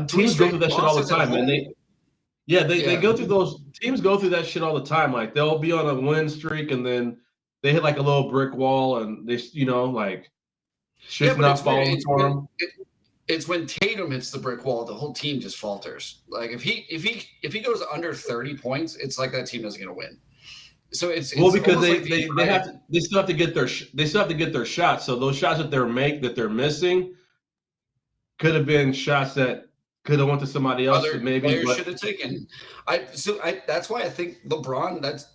[SPEAKER 6] Teams go through that shit all the time, man. They go through those teams go through that shit all the time. Like they'll be on a win streak and then they hit like a little brick wall and they like shit's not falling for them.
[SPEAKER 2] It's when Tatum hits the brick wall, the whole team just falters. Like if he goes under 30 points, it's like that team isn't going to win. So it's
[SPEAKER 6] because they still have to get their shots. So those shots that they're missing could have been shots that could have went to somebody else.
[SPEAKER 2] Other players should have taken. That's why I think LeBron. That's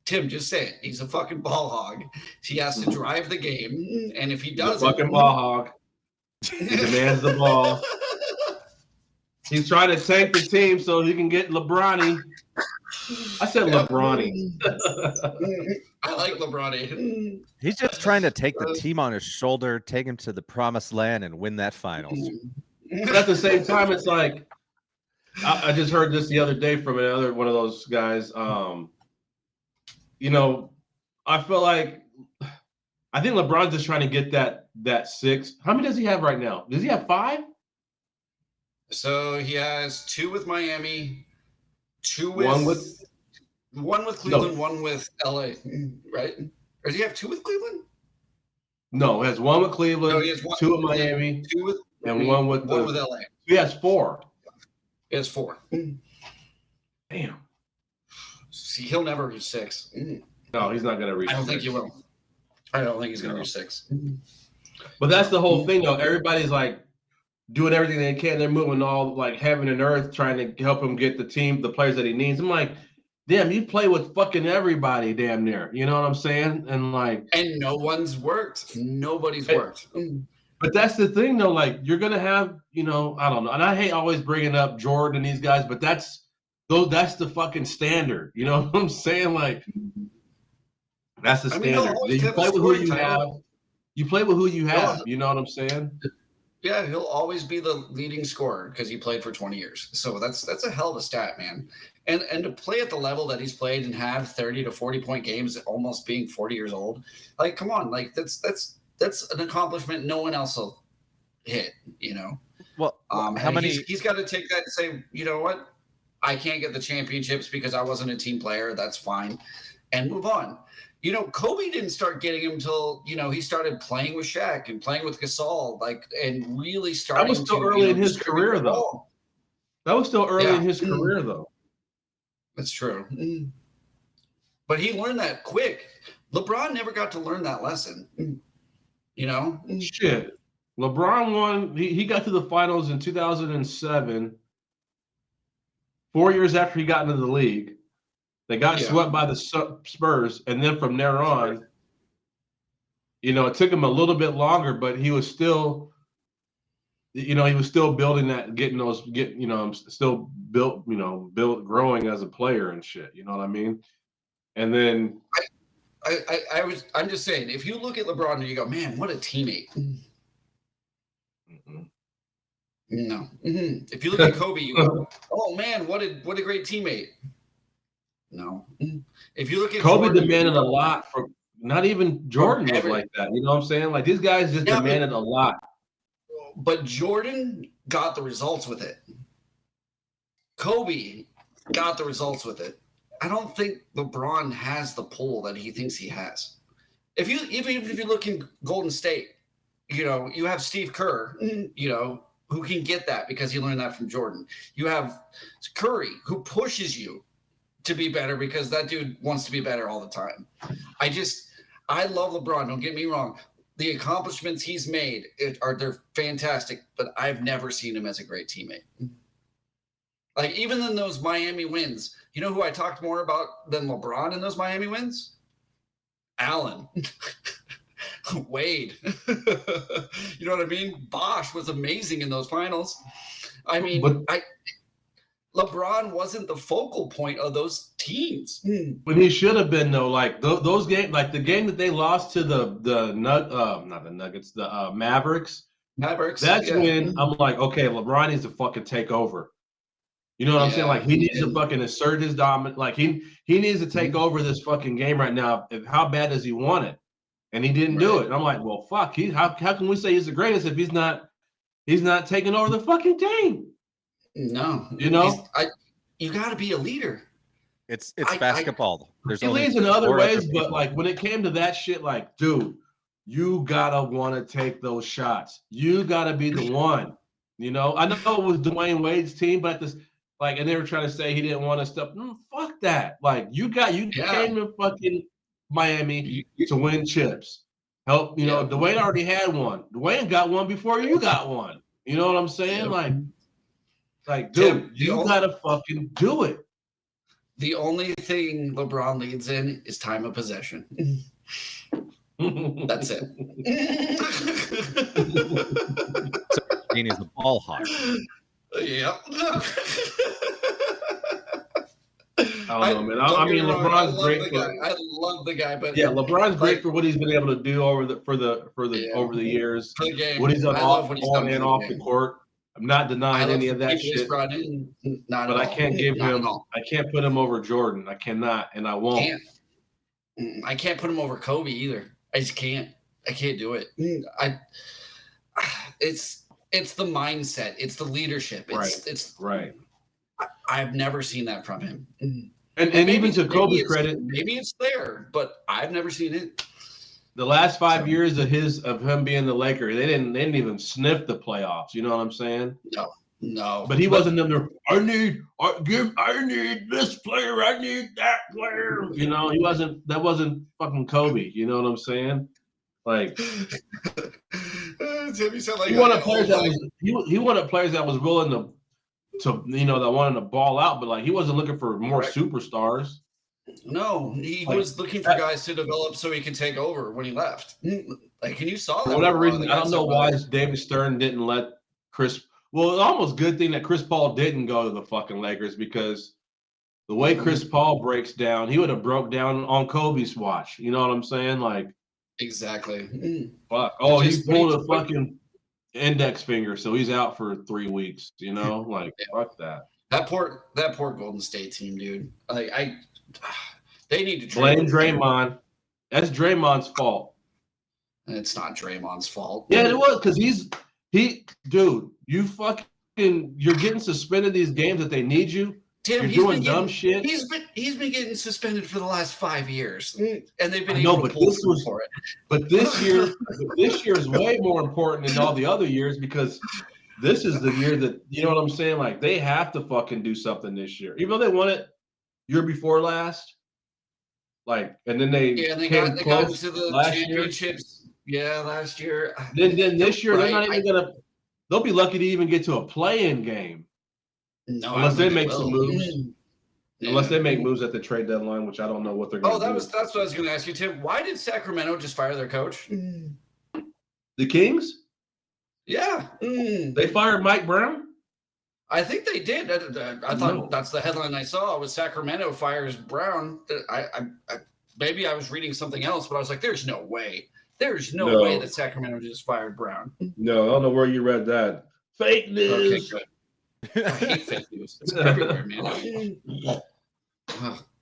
[SPEAKER 2] Tim. Just say it. He's a fucking ball hog. He has to drive the game, and if he doesn't,
[SPEAKER 6] fucking ball hog. He demands the ball. He's trying to tank the team so he can get LeBron. I said LeBron.
[SPEAKER 2] I like LeBron.
[SPEAKER 1] He's just trying to take the team on his shoulder, take him to the promised land, and win that finals.
[SPEAKER 6] But at the same time, it's like I just heard this the other day from another one of those guys. I feel like I think LeBron's just trying to get that 6. How many does he have right now? Does he have 5?
[SPEAKER 2] So he has 2 with Miami, 2
[SPEAKER 6] with
[SPEAKER 2] one with Cleveland, 1 with LA, right? Or does he have 2 with Cleveland?
[SPEAKER 6] No, he has 1 with Cleveland,
[SPEAKER 2] no, he has
[SPEAKER 6] 2 with Miami,
[SPEAKER 2] 2 with
[SPEAKER 6] and 1 with
[SPEAKER 2] LA.
[SPEAKER 6] He has 4.
[SPEAKER 2] He has 4.
[SPEAKER 6] Damn.
[SPEAKER 2] See, he'll never reach 6.
[SPEAKER 6] No, he's not going to reach 6.
[SPEAKER 2] I don't think he will. I don't think he's going to reach 6.
[SPEAKER 6] But that's the whole thing, though. Everybody's like doing everything they can. They're moving all like heaven and earth, trying to help him get the players that he needs. I'm like, damn, you play with fucking everybody damn near. You know what I'm saying? And
[SPEAKER 2] no one's worked. Nobody's worked.
[SPEAKER 6] But that's the thing, though. Like, you're going to have, I don't know. And I hate always bringing up Jordan and these guys, but that's the fucking standard. You know what I'm saying? Like, that's the standard. You play with who you have. You play with who you have. You know what I'm saying?
[SPEAKER 2] Yeah, he'll always be the leading scorer because he played for 20 years. So that's a hell of a stat, man. And to play at the level that he's played and have 30 to 40 point games, almost being 40 years old, like, come on, like that's an accomplishment no one else will hit.
[SPEAKER 1] Well, how many?
[SPEAKER 2] He's got to take that and say, you know what, I can't get the championships because I wasn't a team player. That's fine, and move on. Kobe didn't start getting him until, he started playing with Shaq and playing with Gasol, and really starting.
[SPEAKER 6] That was still early in his career, though. That was still early in his career, though.
[SPEAKER 2] That's true. But he learned that quick. LeBron never got to learn that lesson.
[SPEAKER 6] Shit. LeBron won. He got to the finals in 2007, 4 years after he got into the league. They got swept by the Spurs, and then from there on, it took him a little bit longer, but he was still, building that, still built, growing as a player and shit. You know what I mean? And then
[SPEAKER 2] I'm just saying, if you look at LeBron and you go, man, what a teammate.
[SPEAKER 6] Mm-hmm.
[SPEAKER 2] No. Mm-hmm. If you look at Kobe, you go, oh man, what a great teammate. No. If you look at
[SPEAKER 6] Kobe
[SPEAKER 2] Jordan,
[SPEAKER 6] demanded a lot from not even Jordan was like that. You know what I'm saying? Like these guys just demanded a lot.
[SPEAKER 2] But Jordan got the results with it. Kobe got the results with it. I don't think LeBron has the pull that he thinks he has. Even if you look in Golden State, you have Steve Kerr, who can get that because he learned that from Jordan. You have Curry, who pushes you to be better because that dude wants to be better all the time. I love LeBron. Don't get me wrong. The accomplishments he's made they're fantastic, but I've never seen him as a great teammate. Like even in those Miami wins, You know who I talked more about than LeBron in those Miami wins? Allen. Wade. You know what I mean? Bosch was amazing in those finals. I mean, LeBron wasn't the focal point of those teams.
[SPEAKER 6] When he should have been, though, like those games, like the game that they lost to not the Nuggets, the Mavericks. That's when I'm like, okay, LeBron needs to fucking take over. You know what I'm saying? Like he needs to fucking assert his dominant. Like he needs to take over this fucking game right now. How bad does he want it? And he didn't do it. And I'm like, well, fuck. How can we say he's the greatest if he's not taking over the fucking game?
[SPEAKER 2] No,
[SPEAKER 6] you know,
[SPEAKER 2] you got to be a leader.
[SPEAKER 1] It's basketball. There's
[SPEAKER 6] he leads in other ways, but like when it came to that shit, like, dude, you gotta want to take those shots. You gotta be the one. You know, I know it was Dwayne Wade's team, but and they were trying to say he didn't want to step. Fuck that. Like you came to fucking Miami to win chips. Help, you know, Dwayne already had one. Dwayne got one before you got one. You know what I'm saying? Like, dude, you gotta fucking do it.
[SPEAKER 2] The only thing LeBron leads in is time of possession. That's it.
[SPEAKER 1] So he's a ball hawk.
[SPEAKER 2] Yep.
[SPEAKER 6] I don't know, man. I mean, LeBron's great for.
[SPEAKER 2] I love the guy, but
[SPEAKER 6] LeBron's great for what he's been able to do over the years.
[SPEAKER 2] For the game.
[SPEAKER 6] What he's done on and off the court. I'm not denying any of that shit. But I can't give him. I can't put him over Jordan. I cannot, and I won't.
[SPEAKER 2] I can't put him over Kobe either. I just can't. I can't do it. It's the mindset. It's the leadership. It's
[SPEAKER 6] right.
[SPEAKER 2] I've never seen that from him.
[SPEAKER 6] And even to Kobe's credit,
[SPEAKER 2] maybe it's there, but I've never seen it.
[SPEAKER 6] The last 5 years of him being the Laker, they didn't even sniff the playoffs. You know what I'm saying?
[SPEAKER 2] No.
[SPEAKER 6] But he wasn't in there. I need this player. I need that player. You know, he wasn't. That wasn't fucking Kobe. You know what I'm saying? Like he wanted players that was willing to that wanted to ball out, but like he wasn't looking for more superstars.
[SPEAKER 2] No, he was looking for guys to develop so he could take over when he left. Like, and you saw that.
[SPEAKER 6] For whatever reason, I don't know why David Stern didn't let Chris. Well, it's almost a good thing that Chris Paul didn't go to the fucking Lakers, because the way Chris Paul breaks down, he would have broke down on Kobe's watch. You know what I'm saying? Like,
[SPEAKER 2] exactly.
[SPEAKER 6] Fuck. Oh, he pulled a fucking index finger, so he's out for 3 weeks. You know, like fuck that.
[SPEAKER 2] That poor Golden State team, dude. Like they need to
[SPEAKER 6] blame Draymond. That's Draymond's fault.
[SPEAKER 2] It's not Draymond's fault.
[SPEAKER 6] Yeah, it was, because dude, you're getting suspended these games that they need you.
[SPEAKER 2] Tim,
[SPEAKER 6] you're doing dumb shit.
[SPEAKER 2] He's been getting suspended for the last 5 years, and they've been able to pull through for it.
[SPEAKER 6] But this year is way more important than all the other years, because this is the year that, you know what I'm saying? Like, they have to fucking do something this year, even though they won it year before last. Like, and then they got into the
[SPEAKER 2] championships. Yeah, last year.
[SPEAKER 6] Then this year they're not even gonna. They'll be lucky to even get to a play-in game.
[SPEAKER 2] No,
[SPEAKER 6] unless they make some moves. Yeah. Unless they make moves at the trade deadline, which I don't know what they're going to do.
[SPEAKER 2] That's what I was going to ask you, Tim. Why did Sacramento just fire their coach?
[SPEAKER 6] The Kings?
[SPEAKER 2] Yeah.
[SPEAKER 6] They fired Mike Brown?
[SPEAKER 2] I think they did. I thought that's the headline I saw was Sacramento fires Brown. Maybe I was reading something else, but I was like, there's no way. There's no way that Sacramento just fired Brown.
[SPEAKER 6] No, I don't know where you read that. Fake news.
[SPEAKER 2] Okay, good. I hate fake news. It's everywhere, man.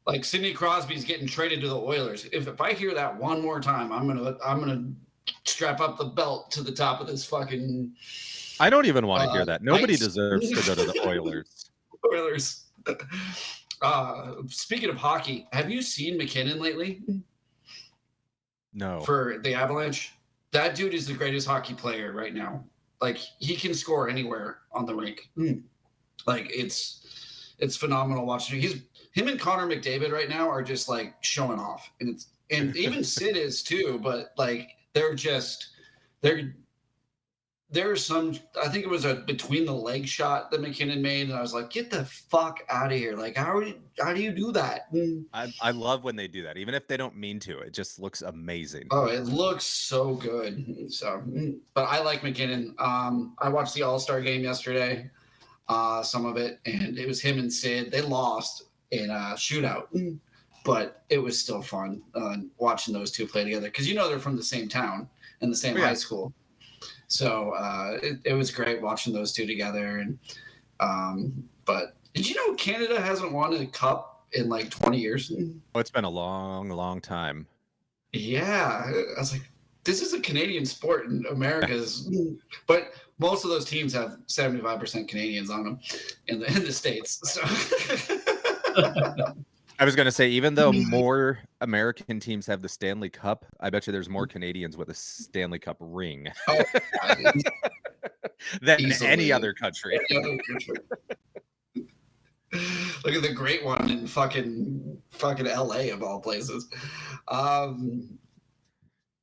[SPEAKER 2] Like Sidney Crosby's getting traded to the Oilers. If I hear that one more time, I'm gonna strap up the belt to the top of this fucking.
[SPEAKER 1] I don't even want to hear that. Nobody deserves to go to the Oilers.
[SPEAKER 2] Oilers. Speaking of hockey, have you seen McKinnon lately?
[SPEAKER 1] No.
[SPEAKER 2] For the Avalanche, that dude is the greatest hockey player right now. Like, he can score anywhere on the rink. Like, it's phenomenal watching. Him and Connor McDavid right now are just like showing off, and even Sid is too. But like, they're there's some, I think it was a between the leg shot that McKinnon made, and I was like, get the fuck out of here. Like, how do you do that?
[SPEAKER 1] I love when they do that, even if they don't mean to. It just looks amazing.
[SPEAKER 2] Oh, it looks so good. So, but I like McKinnon. I watched the All-Star game yesterday, some of it, and it was him and Sid. They lost in a shootout, but it was still fun watching those two play together because they're from the same town and the same high school. So it was great watching those two together. And but did you know Canada hasn't won a cup in like 20 years?
[SPEAKER 1] Oh, it's been a long, long time.
[SPEAKER 2] Yeah, I was like, this is a Canadian sport, and America's. But most of those teams have 75% Canadians on them in the States. So.
[SPEAKER 1] I was going to say, even though more American teams have the Stanley Cup, I bet you there's more Canadians with a Stanley Cup ring than any other country.
[SPEAKER 2] Look at the great one in fucking LA of all places.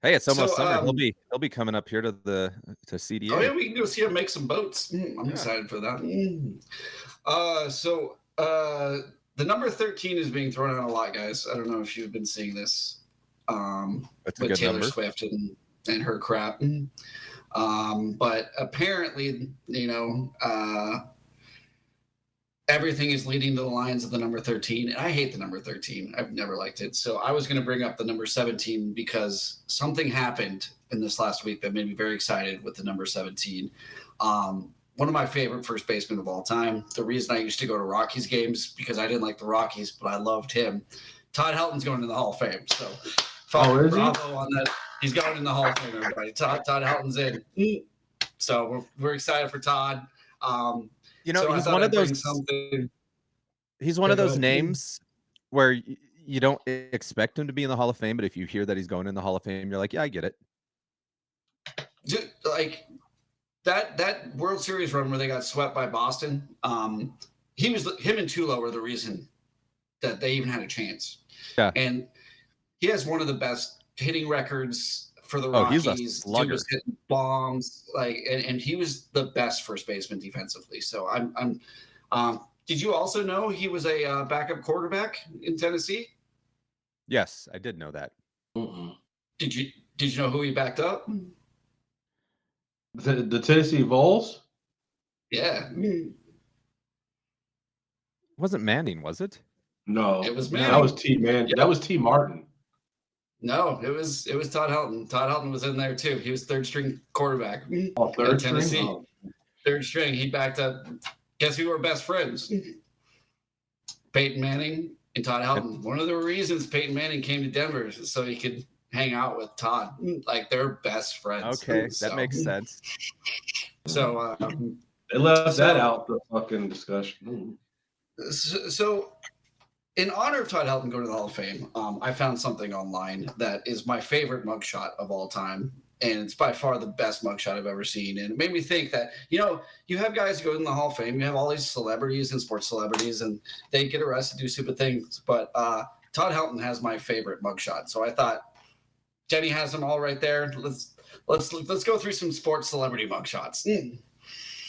[SPEAKER 1] Hey, it's almost summer. He'll be coming up here to CDA.
[SPEAKER 2] Oh yeah, we can go see him make some boats. I'm excited for that. The number 13 is being thrown out a lot, guys. I don't know if you've been seeing this.
[SPEAKER 1] That's a
[SPEAKER 2] with
[SPEAKER 1] good
[SPEAKER 2] Taylor
[SPEAKER 1] number.
[SPEAKER 2] Swift and her crap. But apparently, everything is leading to the lines of the number 13. And I hate the number 13. I've never liked it. So I was going to bring up the number 17 because something happened in this last week that made me very excited with the number 17. One of my favorite first basemen of all time. The reason I used to go to Rockies games because I didn't like the Rockies, but I loved him. Todd Helton's going to the Hall of Fame. So bravo on that. He's going in the Hall of Fame, everybody. Todd Helton's in. So we're excited for Todd.
[SPEAKER 1] He's one of those. He's one of those names where you don't expect him to be in the Hall of Fame, but if you hear that he's going in the Hall of Fame, you're like, yeah, I get it.
[SPEAKER 2] Dude, like that World Series run where they got swept by Boston. Him and Tulo were the reason that they even had a chance.
[SPEAKER 1] Yeah,
[SPEAKER 2] and he has one of the best hitting records for the Rockies.
[SPEAKER 1] He's a slugger.
[SPEAKER 2] He was hitting bombs, and he was the best first baseman defensively. So I'm. Did you also know he was a backup quarterback in Tennessee?
[SPEAKER 1] Yes, I did know that.
[SPEAKER 2] Did you know who he backed up?
[SPEAKER 6] The Tennessee Vols?
[SPEAKER 2] Yeah.
[SPEAKER 1] Wasn't Manning, was it?
[SPEAKER 6] No,
[SPEAKER 2] it was Manning.
[SPEAKER 6] That was T. Manning. Yeah. That was T. Martin.
[SPEAKER 2] No, it was Todd Helton. Todd Helton was in there too. He was third string quarterback.
[SPEAKER 6] Oh, third
[SPEAKER 2] Tennessee.
[SPEAKER 6] string. Oh.
[SPEAKER 2] Third string. He backed up. Guess who were best friends? Peyton Manning and Todd Helton. One of the reasons Peyton Manning came to Denver is so he could hang out with Todd. Like they're best friends.
[SPEAKER 1] Okay, that makes sense.
[SPEAKER 2] So
[SPEAKER 6] they left that out the fucking discussion.
[SPEAKER 2] So in honor of Todd Helton going to the Hall of Fame, I found something online that is my favorite mugshot of all time. And it's by far the best mugshot I've ever seen. And it made me think that, you have guys who go in the Hall of Fame, you have all these celebrities and sports celebrities, and they get arrested, do stupid things. But Todd Helton has my favorite mugshot. So I thought Jenny has them all right there. Let's go through some sports celebrity mugshots.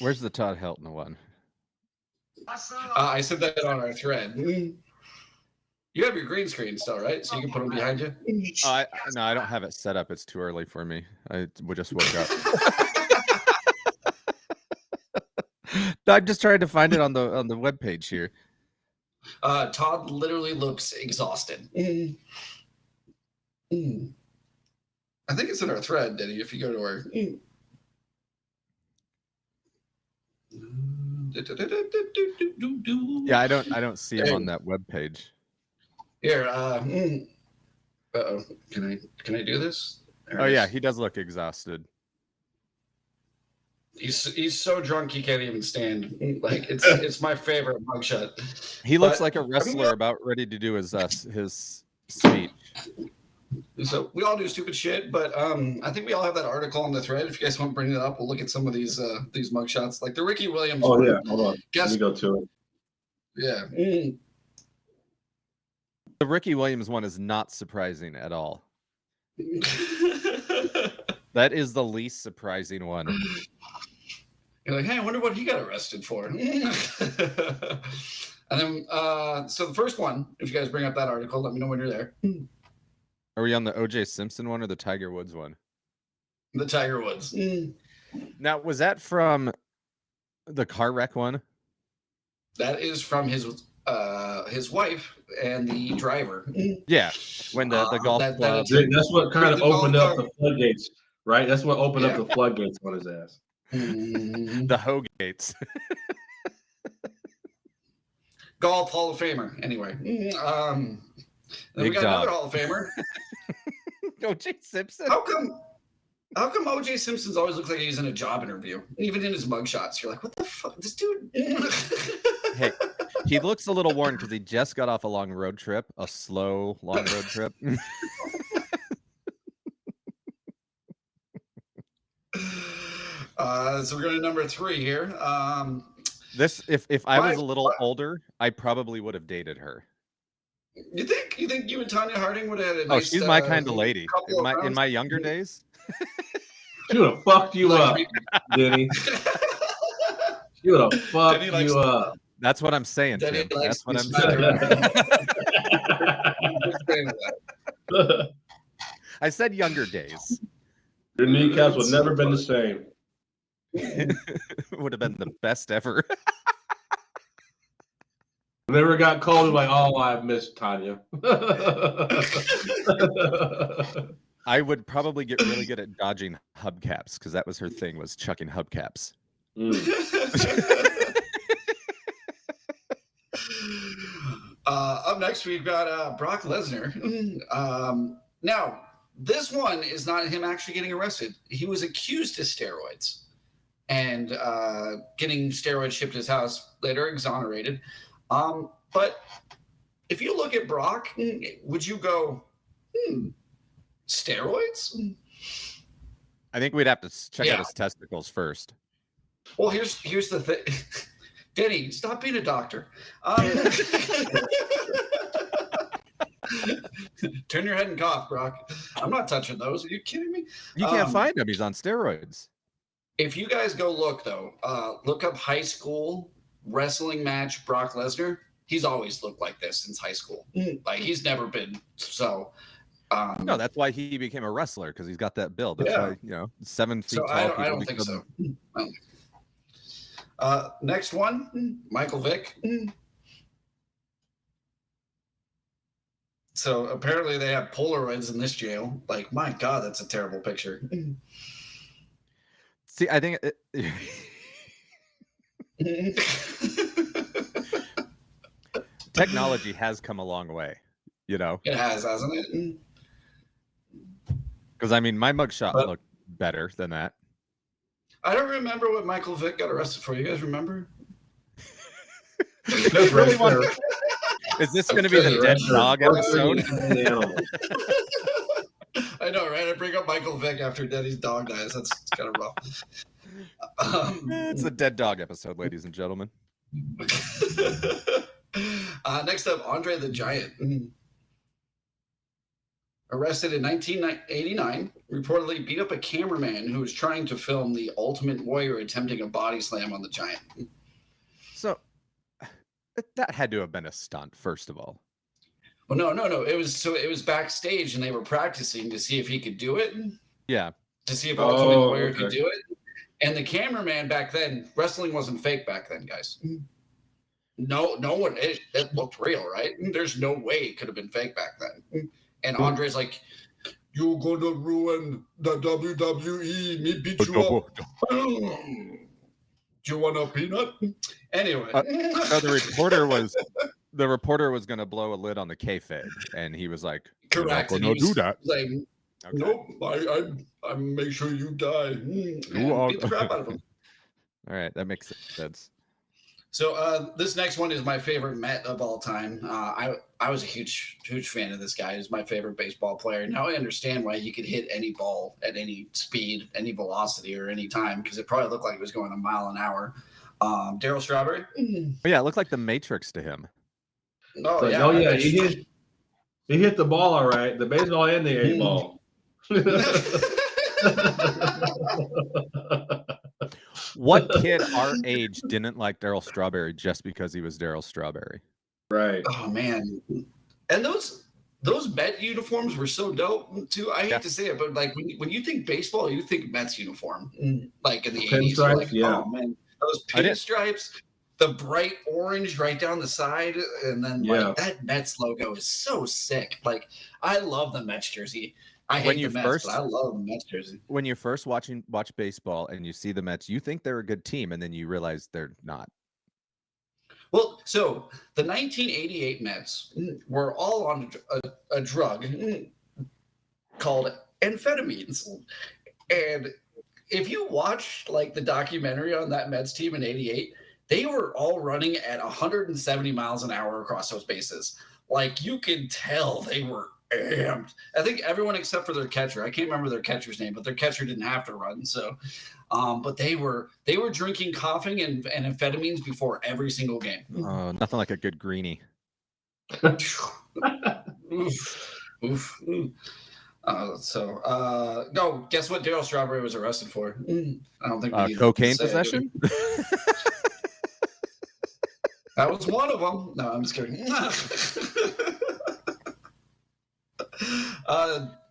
[SPEAKER 1] Where's the Todd Helton one?
[SPEAKER 2] I said that on our thread. You have your green screen still, right? So you can put them behind you?
[SPEAKER 1] No, I don't have it set up. It's too early for me. I just woke up. No, I'm just trying to find it on the webpage here.
[SPEAKER 2] Todd literally looks exhausted. I think it's in our thread, Denny, if you go to our...
[SPEAKER 1] Yeah, I don't see him on that webpage.
[SPEAKER 2] Here, uh-oh. Can I do this?
[SPEAKER 1] Oh yeah, he does look exhausted.
[SPEAKER 2] He's so drunk he can't even stand. Like it's my favorite mugshot.
[SPEAKER 1] He looks like a wrestler about ready to do his speech.
[SPEAKER 2] So we all do stupid shit, but I think we all have that article on the thread. If you guys want to bring it up, we'll look at some of these mugshots, like the Ricky Williams.
[SPEAKER 6] Oh yeah, hold on. Let me go to it.
[SPEAKER 2] Yeah.
[SPEAKER 1] The Ricky Williams one is not surprising at all. That is the least surprising one.
[SPEAKER 2] You're like, hey, I wonder what he got arrested for. And then, so the first one, if you guys bring up that article, let me know when you're there.
[SPEAKER 1] Are we on the O.J. Simpson one or the Tiger Woods one?
[SPEAKER 2] The Tiger Woods.
[SPEAKER 1] Now, was that from the car wreck one?
[SPEAKER 2] That is from his wife and the driver.
[SPEAKER 1] Yeah, when the golf club.
[SPEAKER 6] That's what kind of
[SPEAKER 2] The
[SPEAKER 6] opened
[SPEAKER 2] golf
[SPEAKER 6] up
[SPEAKER 2] club.
[SPEAKER 6] the floodgates, right? That's what opened
[SPEAKER 2] Yeah.
[SPEAKER 6] up the floodgates on his ass.
[SPEAKER 1] The Hogates.
[SPEAKER 2] Golf Hall of Famer. Anyway. Then we
[SPEAKER 1] Big
[SPEAKER 2] got
[SPEAKER 1] dog.
[SPEAKER 2] another Hall of Famer.
[SPEAKER 1] O.J. Simpson?
[SPEAKER 2] How come O.J. Simpson's always looks like he's in a job interview? Even in his mugshots, you're like, what the fuck? This dude.
[SPEAKER 1] Hey, he looks a little worn because he just got off a long road trip, a slow, long road trip.
[SPEAKER 2] So we're going to number 3 here.
[SPEAKER 1] This, if I was
[SPEAKER 2] My-
[SPEAKER 1] a little older, I probably would have dated her.
[SPEAKER 2] You think you and Tanya Harding would have had a
[SPEAKER 1] Oh,
[SPEAKER 2] nice,
[SPEAKER 1] she's my kind of lady.
[SPEAKER 2] couple of
[SPEAKER 1] In
[SPEAKER 2] rounds?
[SPEAKER 1] my younger days.
[SPEAKER 6] She would have fucked you up, Denny. She would have fucked
[SPEAKER 2] Denny likes-
[SPEAKER 6] you up.
[SPEAKER 1] That's what I'm saying,
[SPEAKER 2] Denny
[SPEAKER 1] Tim.
[SPEAKER 2] likes
[SPEAKER 1] That's what
[SPEAKER 2] to
[SPEAKER 1] I'm
[SPEAKER 2] smack
[SPEAKER 1] saying.
[SPEAKER 2] her.
[SPEAKER 1] I said younger days.
[SPEAKER 6] Your kneecaps would never been the same.
[SPEAKER 1] Would have been the best ever.
[SPEAKER 6] Never got called like, oh, I've missed Tanya.
[SPEAKER 1] I would probably get really good at dodging hubcaps because that was her thing, was chucking hubcaps.
[SPEAKER 2] Up next, we've got Brock Lesnar. Now, this one is not him actually getting arrested. He was accused of steroids and getting steroids shipped to his house, later exonerated. But if you look at Brock, would you go, steroids?
[SPEAKER 1] I think we'd have to check
[SPEAKER 2] Yeah.
[SPEAKER 1] out his testicles first.
[SPEAKER 2] Well, here's the thing. Denny, stop being a doctor. Turn your head and cough, Brock. I'm not touching those. Are you kidding me?
[SPEAKER 1] You can't find him. He's on steroids.
[SPEAKER 2] If you guys go look, though, look up high school wrestling match Brock Lesnar. He's always looked like this since high school. Like, he's never been so.
[SPEAKER 1] No, that's why he became a wrestler, because he's got that build. That's why, 7 feet
[SPEAKER 2] So
[SPEAKER 1] tall.
[SPEAKER 2] I don't think so. Next one, Michael Vick. So apparently they have Polaroids in this jail. Like, my God, that's a terrible picture.
[SPEAKER 1] See, I think technology has come a long way,
[SPEAKER 2] It has, hasn't it?
[SPEAKER 1] Because, I mean, my mugshot
[SPEAKER 2] But-
[SPEAKER 1] looked better than that.
[SPEAKER 2] I don't remember what Michael Vick got arrested for. You guys remember?
[SPEAKER 6] That's
[SPEAKER 1] really
[SPEAKER 6] right
[SPEAKER 1] want-
[SPEAKER 6] there.
[SPEAKER 1] Is this going to be the dead dog episode?
[SPEAKER 2] I know, right? I bring up Michael Vick after Denny's dog dies. That's kind of rough.
[SPEAKER 1] It's the dead dog episode, ladies and gentlemen.
[SPEAKER 2] Next up, Andre the Giant. Arrested in 1989, reportedly beat up a cameraman who was trying to film the Ultimate Warrior attempting a body slam on the Giant.
[SPEAKER 1] So that had to have been a stunt, first of all.
[SPEAKER 2] Well, no. It was backstage, and they were practicing to see if he could do it.
[SPEAKER 1] Yeah.
[SPEAKER 2] To see if Ultimate Warrior
[SPEAKER 6] okay.
[SPEAKER 2] could do it. And the cameraman back then, wrestling wasn't fake back then, guys. No one. It looked real, right? There's no way it could have been fake back then. And Andre's like, "You're gonna ruin the WWE. Me beat you up. Do you want a peanut?" Anyway,
[SPEAKER 1] So the reporter was going to blow a lid on the kayfabe, and he was like, "You're not
[SPEAKER 2] correct. And
[SPEAKER 1] gonna
[SPEAKER 2] he was
[SPEAKER 1] do that."
[SPEAKER 2] Like,
[SPEAKER 1] Okay.
[SPEAKER 2] nope. I make sure you die. And
[SPEAKER 1] are-
[SPEAKER 2] beat the crap out of him.
[SPEAKER 1] All right, that makes sense.
[SPEAKER 2] So this next one is my favorite Met of all time. I was a huge fan of this guy. He's my favorite baseball player. Now I understand why he could hit any ball at any speed, any velocity, or any time, because it probably looked like it was going a mile an hour. Darryl Strawberry.
[SPEAKER 1] But yeah, it looked like the Matrix to him.
[SPEAKER 2] Oh
[SPEAKER 6] Like,
[SPEAKER 2] yeah,
[SPEAKER 6] he hit the ball all right. The baseball and the A ball.
[SPEAKER 1] What kid our age didn't like Darryl Strawberry just because he was Darryl Strawberry?
[SPEAKER 6] Right.
[SPEAKER 2] Oh man, and those Met uniforms were so dope too. I hate to say it, but like when you think baseball, you think Mets uniform, like in the 80s. You're like, oh man, those pinstripes, the bright orange right down the side, and then like that Mets logo is so sick. Like I love the Mets jersey. I hate the Mets, but I love the Mets jersey.
[SPEAKER 1] When you first watch baseball and you see the Mets, you think they're a good team, and then you realize they're not.
[SPEAKER 2] Well, so the 1988 Mets were all on a drug called amphetamines. And if you watch like the documentary on that Mets team in 88, they were all running at 170 miles an hour across those bases. Like you could tell they were amped. I think everyone except for their catcher. I can't remember their catcher's name, but their catcher didn't have to run. So, but they were drinking, coughing, and amphetamines before every single game.
[SPEAKER 1] Nothing like a good greenie.
[SPEAKER 2] Oof. No, guess what Darryl Strawberry was arrested for? I don't think we
[SPEAKER 1] cocaine possession.
[SPEAKER 2] That was one of them. No, I'm just kidding.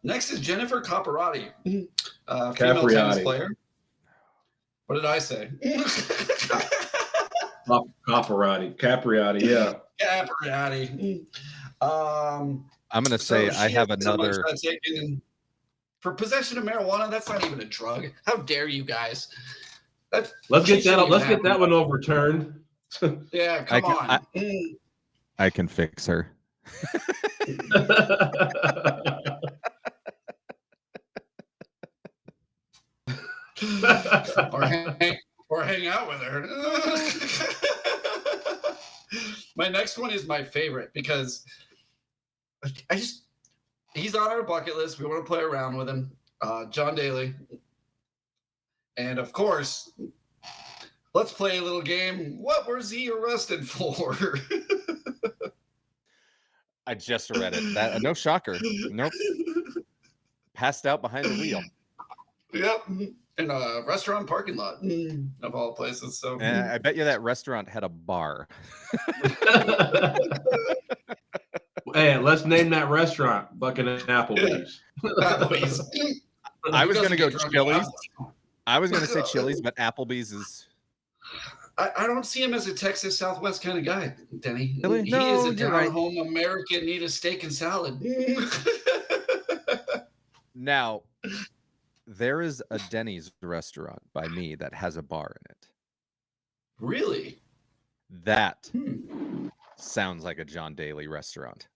[SPEAKER 2] Next is Jennifer Capriati, female tennis player. What did I say?
[SPEAKER 6] Capriati, yeah.
[SPEAKER 2] Capriati.
[SPEAKER 1] I'm going to say I have another.
[SPEAKER 2] For possession of marijuana, that's not even a drug. How dare you guys?
[SPEAKER 6] Let's get that one overturned.
[SPEAKER 2] Yeah, come on.
[SPEAKER 1] I can fix her.
[SPEAKER 2] or hang out with her. My next one is my favorite because he's on our bucket list. We want to play around with him. John Daly. And of course, let's play a little game. What was he arrested for?
[SPEAKER 1] I just read it. No shocker. Nope. Passed out behind the wheel.
[SPEAKER 2] Yep. In a restaurant parking lot of all places. So
[SPEAKER 1] I bet you that restaurant had a bar.
[SPEAKER 6] Hey, let's name that restaurant Bucket and Applebee's.
[SPEAKER 1] I was going to go Chili's. I was going to say Chili's, but Applebee's is.
[SPEAKER 2] I don't see him as a Texas Southwest kind of guy, Denny.
[SPEAKER 1] Really?
[SPEAKER 2] He is a down-home American, need a steak and salad.
[SPEAKER 1] Now, there is a Denny's restaurant by me that has a bar in it.
[SPEAKER 2] Really?
[SPEAKER 1] That sounds like a John Daly restaurant.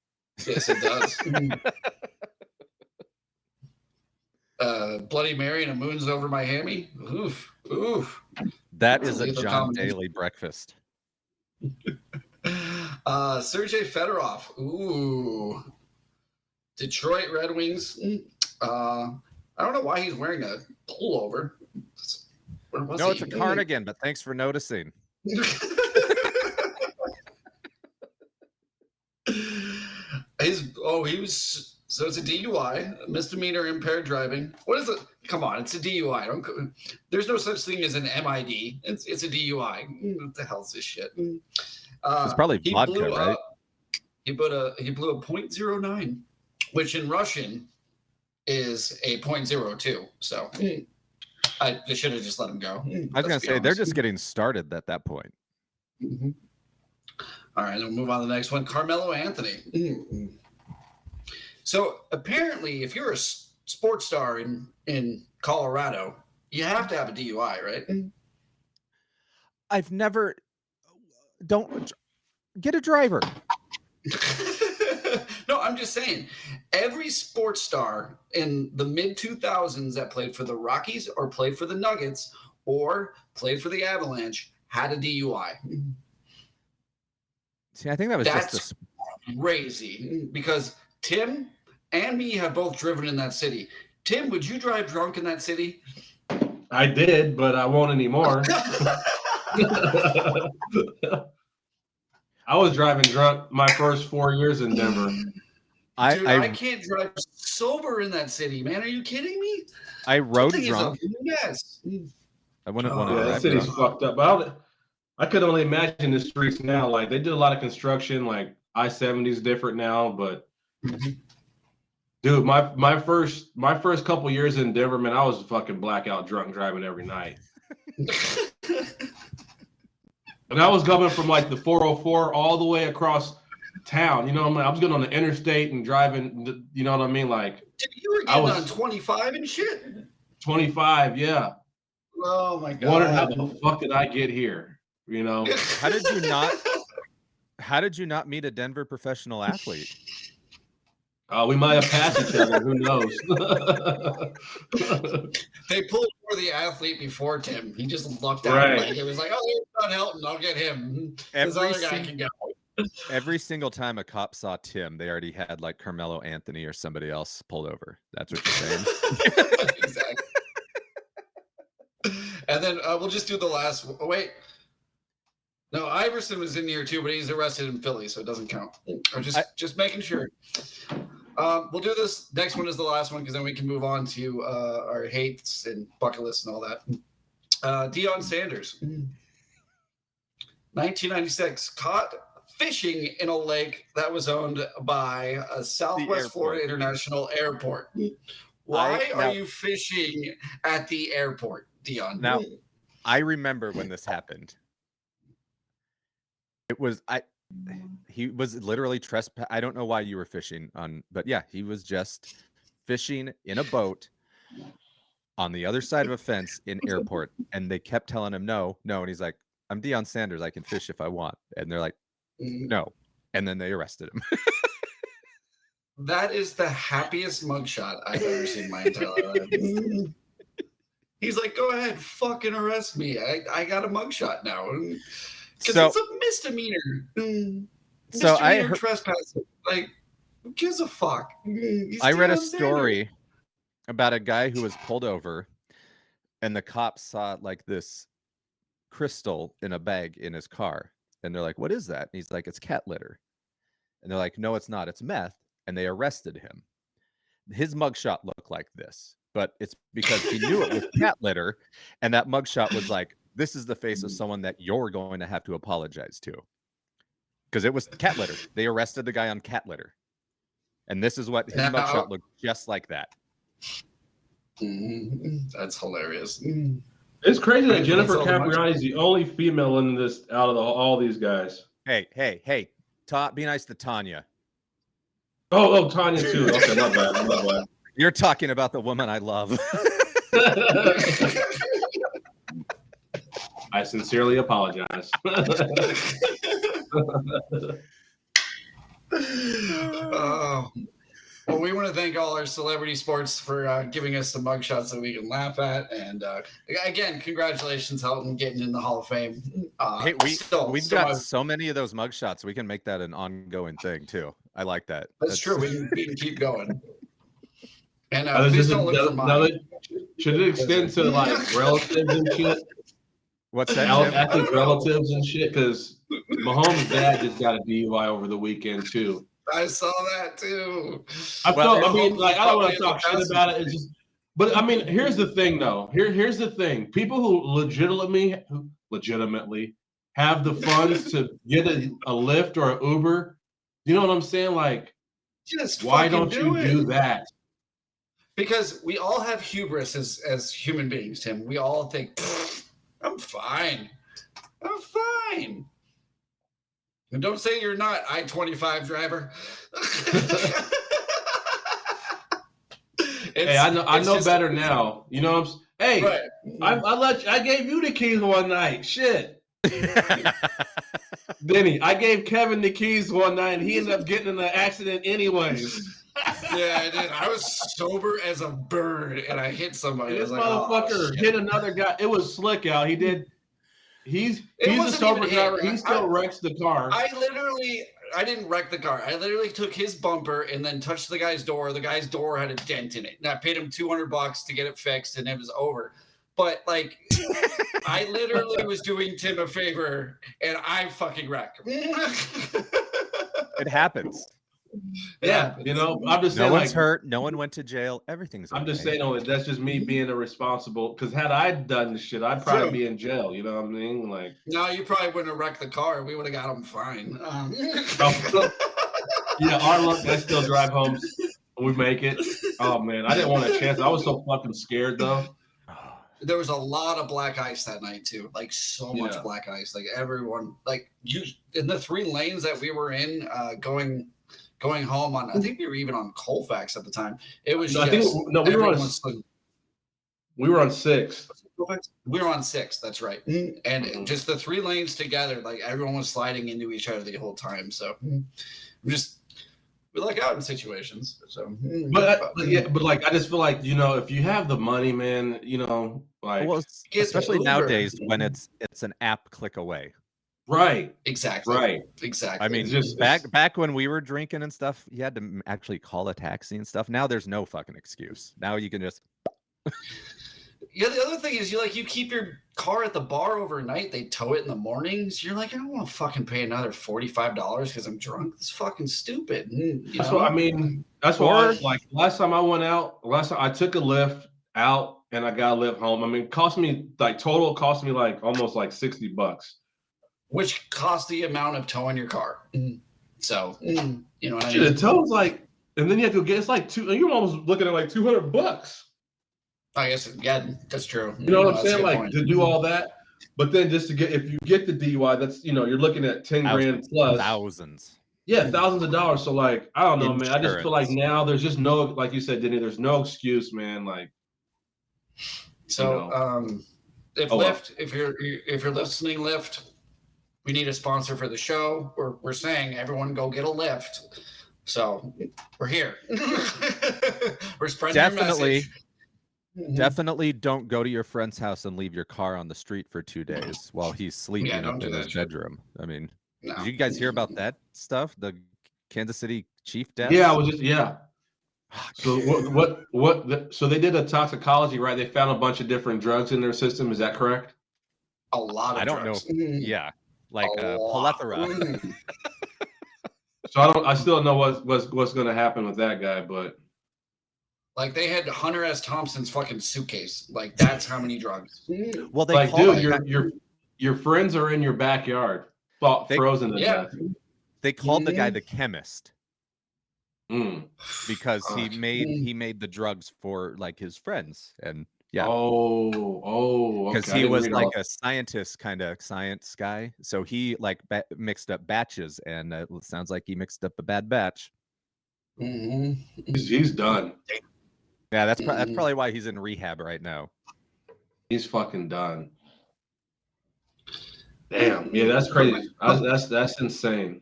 [SPEAKER 2] Yes, it does. Bloody Mary and a moon's over my hammy. Oof.
[SPEAKER 1] That is a John Daly breakfast.
[SPEAKER 2] Sergei Fedorov. Ooh. Detroit Red Wings. I don't know why he's wearing a pullover.
[SPEAKER 1] No, it's a cardigan, but thanks for noticing.
[SPEAKER 2] So it's a DUI, misdemeanor impaired driving. What is it? Come on, it's a DUI. There's no such thing as an MID. It's a DUI. What the hell is this shit?
[SPEAKER 1] It's probably vodka, right?
[SPEAKER 2] He blew a 0.09, which in Russian is a 0.02. So I should have just let him go.
[SPEAKER 1] I was going to say, they're just getting started at that point.
[SPEAKER 2] Mm-hmm. All right, we'll move on to the next one. Carmelo Anthony. Mm-hmm. So apparently, if you're a sports star in Colorado, you have to have a DUI, right?
[SPEAKER 1] I've never. Don't get a driver.
[SPEAKER 2] No, I'm just saying. Every sports star in the mid-2000s that played for the Rockies or played for the Nuggets or played for the Avalanche had a DUI.
[SPEAKER 1] See, I think that was
[SPEAKER 2] That's crazy because Tim and me have both driven in that city. Tim, would you drive drunk in that city?
[SPEAKER 6] I did, but I won't anymore. I was driving drunk my first 4 years in Denver.
[SPEAKER 2] I can't drive sober in that city, man. Are you kidding me?
[SPEAKER 1] I rode drunk.
[SPEAKER 2] Yes.
[SPEAKER 1] I wouldn't want to
[SPEAKER 6] Yeah, that
[SPEAKER 1] drive
[SPEAKER 6] city's
[SPEAKER 1] drunk.
[SPEAKER 6] fucked up. But I could only imagine the streets now. Like they did a lot of construction. Like I-70 is different now, but dude, my first couple years in Denver, man, I was fucking blackout drunk driving every night. And I was coming from like the 404 all the way across town. You know what I mean? I was getting on the interstate and driving. You know what I mean? Like
[SPEAKER 2] Dude, you were getting on 25 and shit.
[SPEAKER 6] 25, yeah.
[SPEAKER 2] Oh my god!
[SPEAKER 6] Wondered how the fuck did I get here? You know?
[SPEAKER 1] How did you not meet a Denver professional athlete?
[SPEAKER 6] We might have passed each other. Who knows?
[SPEAKER 2] They pulled for the athlete before Tim. He just lucked out.
[SPEAKER 6] Right.
[SPEAKER 2] Like, it was like, oh, there's John Helton. I'll get him. This other guy can go.
[SPEAKER 1] Every single time a cop saw Tim, they already had like Carmelo Anthony or somebody else pulled over. That's what you're saying.
[SPEAKER 2] Exactly. And then we'll just do the last. Oh, wait. No, Iverson was in here too, but he's arrested in Philly, so it doesn't count. I'm just making sure. We'll do this. Next one is the last one because then we can move on to our hates and bucket lists and all that. Deion Sanders, 1996, caught fishing in a lake that was owned by a Southwest Florida International Airport. Why are you fishing at the airport, Deion?
[SPEAKER 1] Now, I remember when this happened. He was literally trespass. I don't know why you were fishing on, but yeah, he was just fishing in a boat on the other side of a fence in airport, and they kept telling him no, and he's like, "I'm Deion Sanders. I can fish if I want," and they're like, "No," and then they arrested him.
[SPEAKER 2] That is the happiest mugshot I've ever seen in my entire life. He's like, "Go ahead, fucking arrest me. I got a mugshot now." Because it's a misdemeanor.
[SPEAKER 1] So I heard
[SPEAKER 2] trespassing. Like, who gives a fuck?
[SPEAKER 1] I read a story about a guy who was pulled over, and the cops saw like this crystal in a bag in his car, and they're like, "What is that?" And he's like, "It's cat litter." And they're like, "No, it's not. It's meth." And they arrested him. His mugshot looked like this, but it's because he knew it was cat litter, and that mugshot was like, this is the face of someone that you're going to have to apologize to. Because it was cat litter. They arrested the guy on cat litter. And this is what his mugshot looked just like that.
[SPEAKER 2] That's hilarious.
[SPEAKER 6] It's crazy that Jennifer Capriati is the only female in this out of all these guys.
[SPEAKER 1] Hey, be nice to Tanya.
[SPEAKER 6] Oh, Tanya too. Okay, not bad.
[SPEAKER 1] You're talking about the woman I love.
[SPEAKER 6] I sincerely apologize.
[SPEAKER 2] Well, we want to thank all our celebrity sports for giving us some mugshots that we can laugh at. And again, congratulations, Helton, getting in the Hall of Fame.
[SPEAKER 1] Hey, we've got so many of those mugshots. We can make that an ongoing thing too. I like that.
[SPEAKER 2] That's true. We can keep going. And please don't look for mine.
[SPEAKER 6] Should it extend to like relatives and shit?
[SPEAKER 1] What's that?
[SPEAKER 6] Athletes, relatives and shit? Because Mahomes' dad just got a DUI over the weekend too.
[SPEAKER 2] I saw that too.
[SPEAKER 6] I don't want to talk shit about it. It's just, but I mean, here's the thing, though. Here's the thing. People who legitimately have the funds to get a Lyft or an Uber, you know what I'm saying? Like,
[SPEAKER 2] just
[SPEAKER 6] why don't you do that?
[SPEAKER 2] Because we all have hubris as human beings, Tim. We all think, I'm fine. And don't say you're not, I-25 driver.
[SPEAKER 6] Hey, I know better now. You know what I'm saying? Hey, right. I gave you the keys one night. Shit. Benny, I gave Kevin the keys one night, and he ended up getting in an accident anyways.
[SPEAKER 2] Yeah, I did. I was sober as a bird, and I hit somebody.
[SPEAKER 6] This motherfucker hit another guy. It was slick out. He's a sober driver. He still wrecks the car.
[SPEAKER 2] I didn't wreck the car. I literally took his bumper and then touched the guy's door. The guy's door had a dent in it. And I paid him $200 to get it fixed, and it was over. But, like, I literally was doing Tim a favor, and I fucking wrecked.
[SPEAKER 1] It happens.
[SPEAKER 6] Yeah, you know, I'm just
[SPEAKER 1] No
[SPEAKER 6] saying,
[SPEAKER 1] one's
[SPEAKER 6] like,
[SPEAKER 1] hurt. No one went to jail. Everything's okay.
[SPEAKER 6] I'm just saying, only that's just me being irresponsible. Because had I done the shit, I'd probably be in jail. You know what I mean? Like,
[SPEAKER 2] No, you probably wouldn't have wrecked the car. We would have got him fine.
[SPEAKER 6] yeah, our luck, I still drive home. We make it. Oh man, I didn't want a chance. I was so fucking scared though.
[SPEAKER 2] There was a lot of black ice that night too, like so much black ice. Like everyone, like you in the 3 lanes that we were in, going home on. I think we were even on Colfax at the time. It was
[SPEAKER 6] No, we were on. We were on 6.
[SPEAKER 2] We were on 6. That's right, and just the 3 lanes together, like everyone was sliding into each other the whole time. So we luck out in situations. So,
[SPEAKER 6] but like I just feel like, you know, if you have the money, man, you know, like
[SPEAKER 1] especially nowadays when it's an app click away.
[SPEAKER 6] Right.
[SPEAKER 2] Exactly.
[SPEAKER 6] Right.
[SPEAKER 2] Exactly.
[SPEAKER 1] I mean, just back when we were drinking and stuff, you had to actually call a taxi and stuff. Now there's no fucking excuse. Now you can just.
[SPEAKER 2] Yeah, the other thing is you keep your car at the bar overnight. They tow it in the mornings. You're like, I don't want to fucking pay another $45 because I'm drunk. It's fucking stupid.
[SPEAKER 6] That's what I mean. That's why, like, last time I went out, I took a lift out and I got a lift home. I mean, it cost me like almost like $60,
[SPEAKER 2] which cost the amount of towing your car. So, you know what I mean?
[SPEAKER 6] The tow's like, and then you have to get, it's like you're almost looking at like $200.
[SPEAKER 2] I guess, yeah, that's true.
[SPEAKER 6] You know what I'm saying? Like, to do all that, but then just to get, if you get the DUI, that's, you know, you're looking at 10 grand plus.
[SPEAKER 1] Thousands.
[SPEAKER 6] Yeah, thousands of dollars. So, like, I don't know, man. I just feel like now there's just no, like you said, Denny, there's no excuse, man. Like,
[SPEAKER 2] so, if Lyft, if you're listening, Lyft, we need a sponsor for the show. We're saying everyone go get a Lyft. So we're here. We're spreading your message.
[SPEAKER 1] Definitely don't go to your friend's house and leave your car on the street for 2 days while he's sleeping up in his bedroom. I mean, did you guys hear about that stuff? The Kansas City chief death?
[SPEAKER 6] Yeah, I was just, So so they did a toxicology, right? They found a bunch of different drugs in their system. Is that correct?
[SPEAKER 2] A lot of drugs.
[SPEAKER 1] I don't know. Yeah, like plethora.
[SPEAKER 6] So I still don't know what's going to happen with that guy, but.
[SPEAKER 2] Like they had Hunter S. Thompson's fucking suitcase. Like that's how many drugs.
[SPEAKER 1] Well, they
[SPEAKER 6] like, dude, your friends are in your backyard, frozen to death.
[SPEAKER 1] They called the guy the chemist because he made the drugs for like his friends, and because he was like a scientist, kind of science guy. So he like mixed up batches, and it sounds like he mixed up a bad batch.
[SPEAKER 6] He's done.
[SPEAKER 1] Yeah, that's probably why he's in rehab right now.
[SPEAKER 6] He's fucking done. Damn. Yeah, that's crazy. That's insane.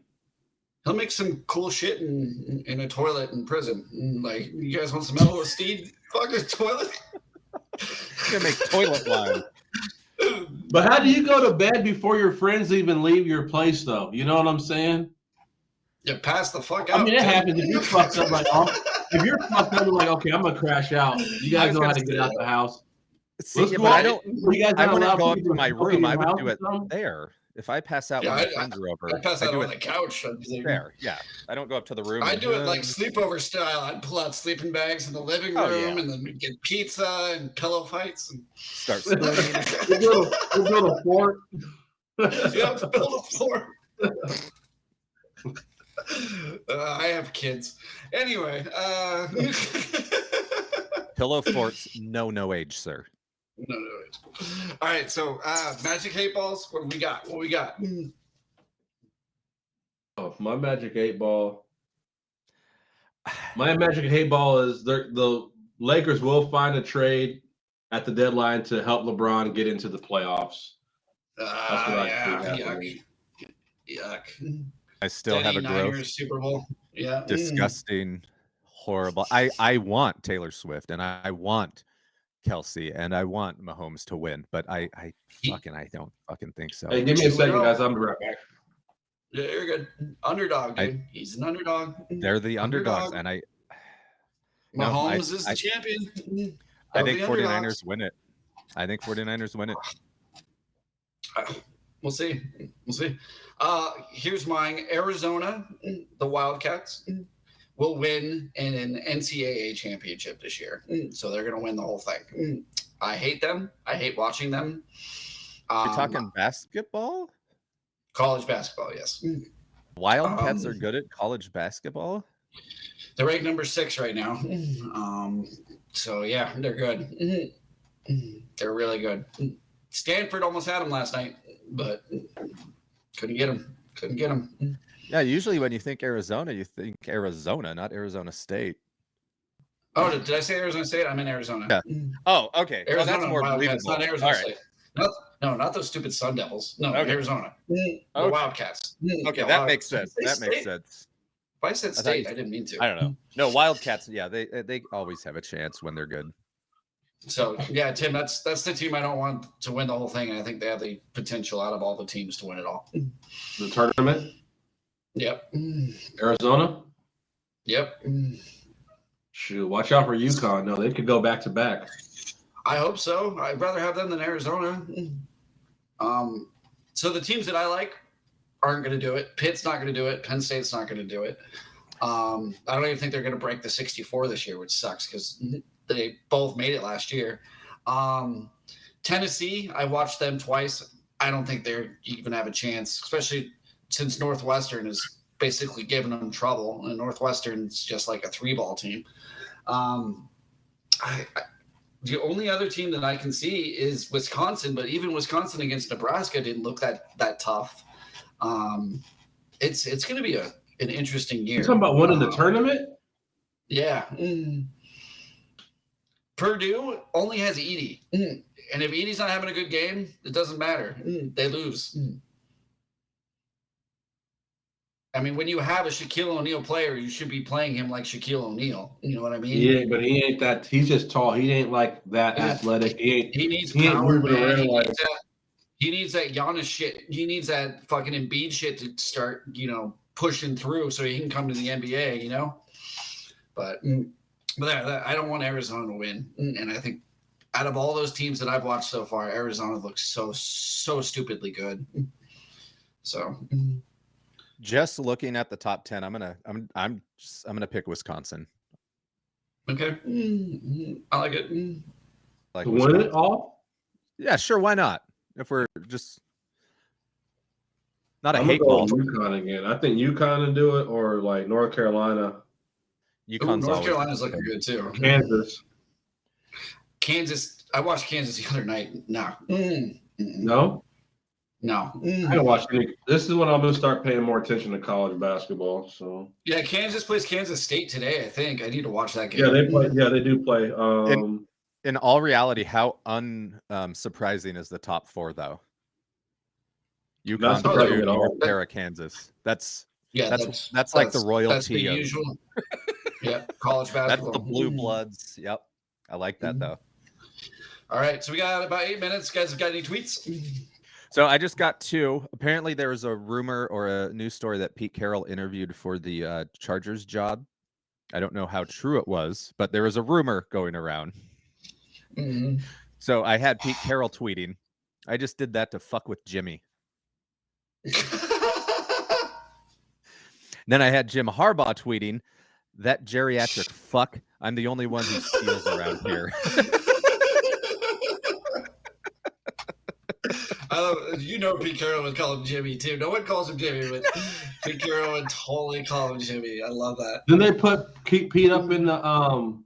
[SPEAKER 2] He'll make some cool shit in a toilet in prison. Like, you guys want some LSD? Fucking toilet.
[SPEAKER 1] He's gonna make toilet wine.
[SPEAKER 6] But how do you go to bed before your friends even leave your place, though? You know what I'm saying?
[SPEAKER 2] You pass the fuck out.
[SPEAKER 6] I mean, it happens if you're fucked up. Like, if you're fucked up, like, okay, I'm gonna crash out. You guys know how to get out the house.
[SPEAKER 1] See, but I wouldn't go up to my room. I would do it there. If I pass out when my friends are over,
[SPEAKER 2] I pass out on the couch.
[SPEAKER 1] There, yeah. I don't go up to the room.
[SPEAKER 2] I do it like sleepover style. I'd pull out sleeping bags in the living room and then we'd get pizza and pillow fights and
[SPEAKER 1] start spooning.
[SPEAKER 6] We'll build a fort.
[SPEAKER 2] Yeah, build a fort. I have kids. Anyway,
[SPEAKER 1] pillow forts, no age, sir.
[SPEAKER 2] No age. All right, so magic 8 balls. What do we got?
[SPEAKER 6] Oh, my magic 8 ball. My magic 8 ball is the Lakers will find a trade at the deadline to help LeBron get into the playoffs. That's what I think.
[SPEAKER 2] Yuck.
[SPEAKER 1] I still have a growth.
[SPEAKER 2] Super Bowl. Yeah.
[SPEAKER 1] Disgusting, horrible. I want Taylor Swift and I want Kelsey and I want Mahomes to win, but I don't fucking think so.
[SPEAKER 6] Hey, give me a second, guys. I'll be right back.
[SPEAKER 2] Yeah, you're good. Underdog, dude. He's an underdog.
[SPEAKER 1] They're the underdogs, and
[SPEAKER 2] Mahomes is the champion.
[SPEAKER 1] I think 49ers win it.
[SPEAKER 2] We'll see. Here's mine. Arizona, the Wildcats. will win in an NCAA championship this year. So they're going to win the whole thing. I hate them. I hate watching them.
[SPEAKER 1] You're talking basketball?
[SPEAKER 2] College basketball, yes.
[SPEAKER 1] Wildcats are good at college basketball?
[SPEAKER 2] They're ranked number 6 right now. So, yeah, they're good. They're really good. Stanford almost had them last night, but couldn't get them.
[SPEAKER 1] Yeah, usually when you think Arizona, you think Arizona, not Arizona State.
[SPEAKER 2] Oh, did I say Arizona State? I'm in Arizona.
[SPEAKER 1] Yeah. Oh, okay.
[SPEAKER 2] Arizona,
[SPEAKER 1] well, that's more
[SPEAKER 2] Wildcats,
[SPEAKER 1] believable.
[SPEAKER 2] not Arizona
[SPEAKER 1] All right.
[SPEAKER 2] State. Not those stupid Sun Devils. No,
[SPEAKER 1] Okay.
[SPEAKER 2] Arizona. The
[SPEAKER 1] Okay.
[SPEAKER 2] Wildcats.
[SPEAKER 1] Okay,
[SPEAKER 2] Yeah,
[SPEAKER 1] that makes sense. That
[SPEAKER 2] State?
[SPEAKER 1] makes sense.
[SPEAKER 2] If I said State, I didn't mean to.
[SPEAKER 1] I don't know. No, Wildcats, yeah, they always have a chance when they're good.
[SPEAKER 2] So, yeah, Tim, that's the team I don't want to win the whole thing, and I think they have the potential out of all the teams to win it all.
[SPEAKER 6] The tournament?
[SPEAKER 2] Yep.
[SPEAKER 6] Arizona?
[SPEAKER 2] Yep.
[SPEAKER 6] Shoot, watch out for UConn. No, they could go back to back.
[SPEAKER 2] I hope so. I'd rather have them than Arizona. So the teams that I like aren't going to do it. Pitt's not going to do it. Penn State's not going to do it. I don't even think they're going to break the 64 this year, which sucks because they both made it last year. Tennessee, I watched them twice. I don't think they're even have a chance, especially since Northwestern is basically giving them trouble, and Northwestern's just like a 3-ball team. The only other team that I can see is Wisconsin, but even Wisconsin against Nebraska didn't look that tough. It's going to be an interesting year.
[SPEAKER 6] You're talking about winning the tournament?
[SPEAKER 2] Yeah. Purdue only has Edey. And if Edey's not having a good game, it doesn't matter. They lose. I mean, when you have a Shaquille O'Neal player, you should be playing him like Shaquille O'Neal. You know what I mean?
[SPEAKER 6] Yeah, but he ain't that. He's just tall. He ain't like that athletic.
[SPEAKER 2] He needs
[SPEAKER 6] he ain't
[SPEAKER 2] power,
[SPEAKER 6] moving
[SPEAKER 2] man.
[SPEAKER 6] around like.
[SPEAKER 2] He needs that Giannis shit. He needs that fucking Embiid shit to start, pushing through so he can come to the NBA, But I don't want Arizona to win. And I think out of all those teams that I've watched so far, Arizona looks so stupidly good. So
[SPEAKER 1] Just looking at the top 10, I'm gonna pick Wisconsin.
[SPEAKER 2] okay, I like it.
[SPEAKER 1] Like
[SPEAKER 6] To win it all?
[SPEAKER 1] Yeah, sure. Why not? If we're just not a
[SPEAKER 6] I'm
[SPEAKER 1] hate
[SPEAKER 6] gonna go
[SPEAKER 1] ball.
[SPEAKER 6] with UConn again. I think UConn to do it, or like North Carolina,
[SPEAKER 1] UConn's
[SPEAKER 2] North
[SPEAKER 1] always
[SPEAKER 2] Carolina's looking good too.
[SPEAKER 6] Kansas.
[SPEAKER 2] I watched Kansas the other night.
[SPEAKER 6] No,
[SPEAKER 2] No.
[SPEAKER 6] I haven't watched any. This is when I'm gonna start paying more attention to college basketball. So
[SPEAKER 2] Yeah, Kansas plays Kansas State today, I think. I need to watch that game.
[SPEAKER 6] yeah, they play. Yeah, they do play.
[SPEAKER 1] In all reality, how unsurprising is the top 4 though? UConn,
[SPEAKER 6] surprising
[SPEAKER 1] Purdue,
[SPEAKER 6] at all.
[SPEAKER 1] North Carolina, Kansas. That's like the
[SPEAKER 2] That's
[SPEAKER 1] royalty
[SPEAKER 2] the
[SPEAKER 1] of
[SPEAKER 2] usual. Yeah, college basketball.
[SPEAKER 1] that's the blue bloods. Yep, I like that though.
[SPEAKER 2] All right, so we got about 8 minutes. Guys, got any tweets?
[SPEAKER 1] So I just got 2. Apparently, there was a rumor or a news story that Pete Carroll interviewed for the Chargers job. I don't know how true it was, but there was a rumor going around. So I had Pete Carroll tweeting, "I just did that to fuck with Jimmy." Then I had Jim Harbaugh tweeting, "That geriatric fuck. I'm the only one who steals around here."
[SPEAKER 2] Pete Carroll would call him Jimmy too. No one calls him Jimmy, but Pete Carroll would totally call him Jimmy. I love that.
[SPEAKER 6] Then they keep Pete up in the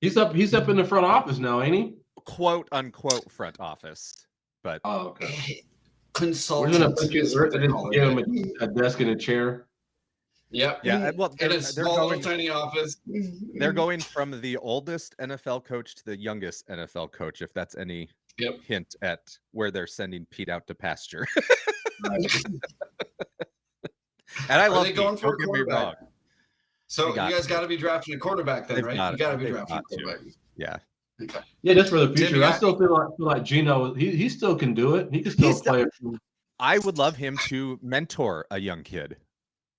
[SPEAKER 6] He's up in the front office now, ain't he?
[SPEAKER 1] "Quote unquote front office," but
[SPEAKER 6] okay.
[SPEAKER 2] Consultant.
[SPEAKER 6] We're gonna give him a desk and a chair.
[SPEAKER 2] Yep.
[SPEAKER 1] yeah. Well,
[SPEAKER 2] in a small little tiny office.
[SPEAKER 1] They're going from the oldest NFL coach to the youngest NFL coach, if that's any hint at where they're sending Pete out to pasture. And I love Pete,
[SPEAKER 2] going for
[SPEAKER 1] don't get me wrong.
[SPEAKER 2] So you guys got to be drafting a quarterback then, right? You got to be drafting a quarterback.
[SPEAKER 1] Yeah.
[SPEAKER 2] Okay.
[SPEAKER 6] Yeah, just for the future. I still feel like Gino. He still can do it. He can still play.
[SPEAKER 1] I would love him to mentor a young kid.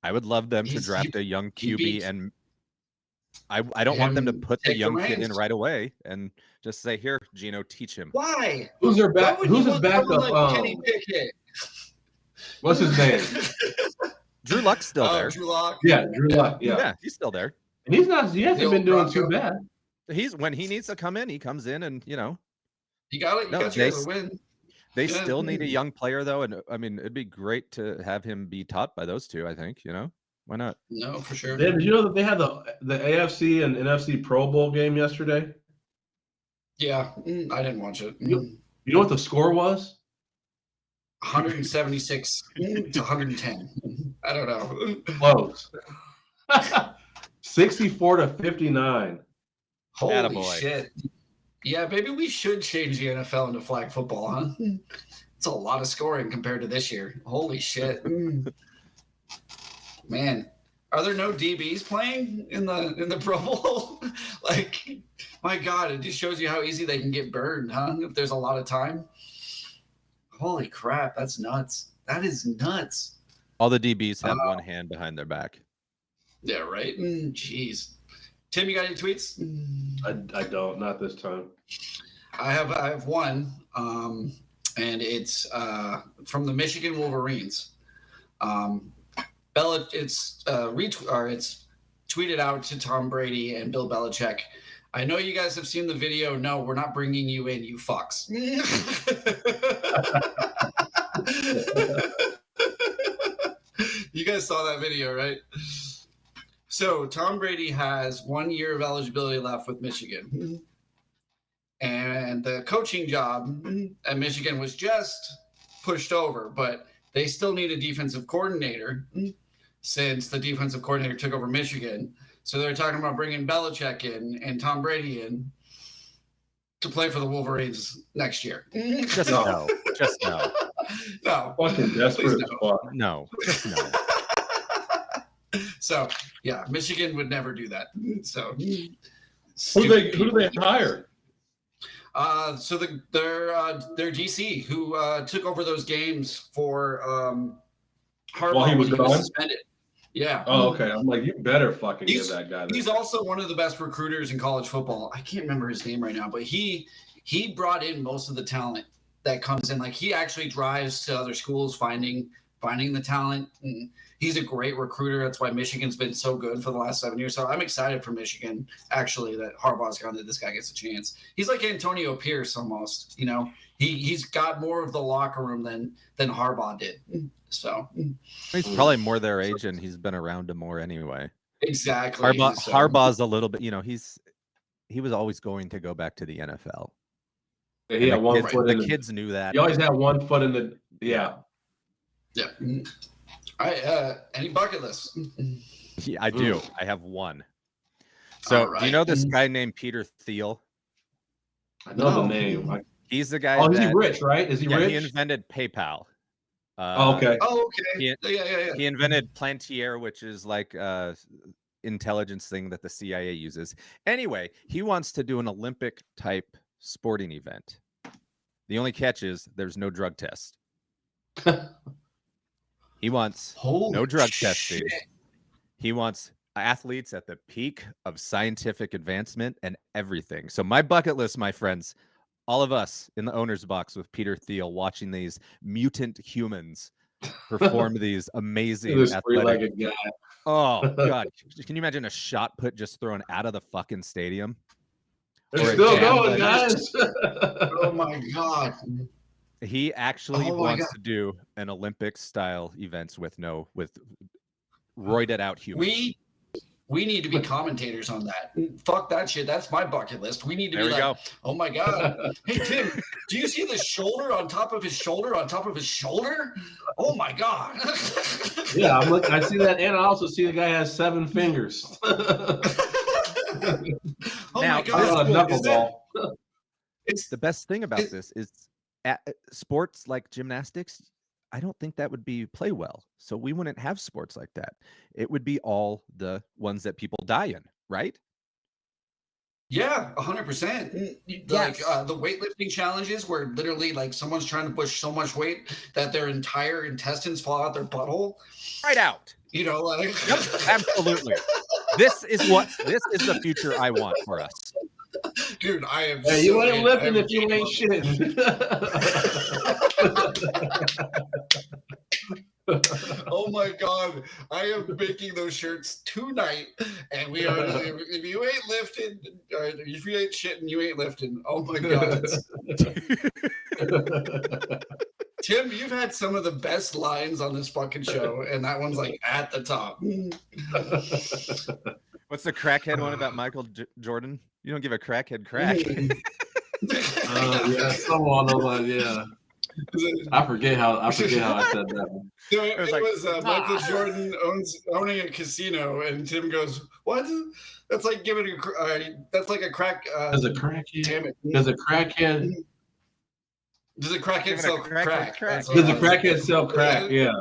[SPEAKER 1] I would love them to draft a young QB, and I don't want them to put the young kid in right away and just say, "Here, Gino, teach him."
[SPEAKER 2] Why?
[SPEAKER 6] Who's their back? Who's his backup?
[SPEAKER 2] Like Kenny Pickett?
[SPEAKER 6] What's his name?
[SPEAKER 1] Drew Luck's still there.
[SPEAKER 2] Drew Lock.
[SPEAKER 6] Yeah, Drew Luck. Yeah,
[SPEAKER 1] he's still there.
[SPEAKER 6] and he hasn't been doing too bad.
[SPEAKER 1] He's when he needs to come in, he comes in, and
[SPEAKER 2] you got it. You got you guys a win.
[SPEAKER 1] They still need a young player, though, and I mean, it'd be great to have him be taught by those two. I think, why not?
[SPEAKER 2] No, for sure.
[SPEAKER 6] Did you know that they had the AFC and NFC Pro Bowl game yesterday?
[SPEAKER 2] Yeah, I didn't watch it.
[SPEAKER 6] You know what the score was?
[SPEAKER 2] 176 to 110. I don't know.
[SPEAKER 6] Close. 64 to 59.
[SPEAKER 2] Holy
[SPEAKER 1] Attaboy.
[SPEAKER 2] shit. Yeah, maybe we should change the NFL into flag football, huh? It's a lot of scoring compared to this year. Holy shit. Man, are there no DBs playing in the Pro Bowl? Like, my God, it just shows you how easy they can get burned, huh? If there's a lot of time. Holy crap, that's nuts. That is nuts.
[SPEAKER 1] All the DBs have one hand behind their back.
[SPEAKER 2] Yeah, right? Jeez. Tim, you got any tweets?
[SPEAKER 6] I don't, not this time.
[SPEAKER 2] I have one, and it's from the Michigan Wolverines. It's tweeted out to Tom Brady and Bill Belichick. I know you guys have seen the video. No, we're not bringing you in, you fucks. You guys saw that video, right? So Tom Brady has 1 year of eligibility left with Michigan. And the coaching job at Michigan was just pushed over, but they still need a defensive coordinator since the defensive coordinator took over Michigan. So they're talking about bringing Belichick in and Tom Brady in to play for the Wolverines next year.
[SPEAKER 1] Just no. Just no.
[SPEAKER 2] No.
[SPEAKER 6] Fucking desperate as fuck.
[SPEAKER 1] No. Just no.
[SPEAKER 2] So, yeah, Michigan would never do that. So,
[SPEAKER 6] who do they hire?
[SPEAKER 2] So their GC who took over those games for Harbaugh
[SPEAKER 6] while he was gone?
[SPEAKER 2] Suspended. Yeah.
[SPEAKER 6] Oh, okay. I'm like, you better fucking give that guy.
[SPEAKER 2] He's also one of the best recruiters in college football. I can't remember his name right now, but he brought in most of the talent that comes in. Like, he actually drives to other schools finding the talent. And he's a great recruiter. That's why Michigan's been so good for the last 7 years. So I'm excited for Michigan, actually, that Harbaugh's gone, that this guy gets a chance. He's like Antonio Pierce almost, He's got more of the locker room than Harbaugh did. So
[SPEAKER 1] he's probably more their age, and he's been around them more anyway.
[SPEAKER 2] Exactly.
[SPEAKER 1] Harbaugh's a little bit, he was always going to go back to the NFL.
[SPEAKER 6] Yeah, he had one foot in
[SPEAKER 1] the kids knew that.
[SPEAKER 6] He always had 1 foot in the
[SPEAKER 2] Yeah. All right. Any bucket lists?
[SPEAKER 1] Yeah, I do. I have one. So, do you know this guy named Peter Thiel?
[SPEAKER 6] I know the name.
[SPEAKER 1] He's the guy.
[SPEAKER 6] Oh, is he rich? Right? Is he rich?
[SPEAKER 1] He invented PayPal.
[SPEAKER 6] Okay.
[SPEAKER 2] Oh, okay. Yeah.
[SPEAKER 1] He invented Plantier, which is like intelligence thing that the CIA uses. Anyway, he wants to do an Olympic type sporting event. The only catch is there's no drug test. He wants no drug testing. He wants athletes at the peak of scientific advancement and everything. So my bucket list, my friends, all of us in the owner's box with Peter Thiel watching these mutant humans perform these amazing athletic.
[SPEAKER 6] Guy.
[SPEAKER 1] Oh God! Can you imagine a shot put just thrown out of the fucking stadium?
[SPEAKER 6] They're still going, guys.
[SPEAKER 2] Oh my God!
[SPEAKER 1] He actually wants to do an Olympic style events with roided out humans.
[SPEAKER 2] We need to be commentators on that. Fuck that shit. That's my bucket list. We need to be
[SPEAKER 1] go.
[SPEAKER 2] Oh my God. Hey, Tim, do you see the shoulder on top of his shoulder on top of his shoulder? Oh my God.
[SPEAKER 6] Yeah, I see that. And I also see the guy has 7 fingers.
[SPEAKER 2] Oh
[SPEAKER 1] now,
[SPEAKER 2] my God.
[SPEAKER 1] It's the best thing about this is sports like gymnastics. I don't think that would play well. So we wouldn't have sports like that. It would be all the ones that people die in, right?
[SPEAKER 2] Yeah, 100%. Like the weightlifting challenges where literally like someone's trying to push so much weight that their entire intestines fall out their butthole.
[SPEAKER 1] Right out.
[SPEAKER 2] Like
[SPEAKER 1] Yep, absolutely. This is the future I want for us.
[SPEAKER 2] Dude, I am.
[SPEAKER 6] Hey, you ain't lifting if you ain't shit.
[SPEAKER 2] Oh my God. I am making those shirts tonight. And we are, if you ain't lifting, or if you ain't shitting, you ain't lifting. Oh my God. Tim, you've had some of the best lines on this fucking show, and that one's like at the top.
[SPEAKER 1] What's the crackhead one about Michael Jordan? You don't give a crackhead crack.
[SPEAKER 6] Yeah, someone was yeah. I forget how I said that one.
[SPEAKER 2] So it was,
[SPEAKER 1] like,
[SPEAKER 2] Michael Jordan owning a casino, and Tim goes, "What? That's like giving that's like a crack."
[SPEAKER 6] Does a crackhead?
[SPEAKER 2] Damn it!
[SPEAKER 6] Does a crackhead?
[SPEAKER 2] Does a crackhead sell crack?
[SPEAKER 1] crack.
[SPEAKER 6] Does a crackhead sell crack? Yeah.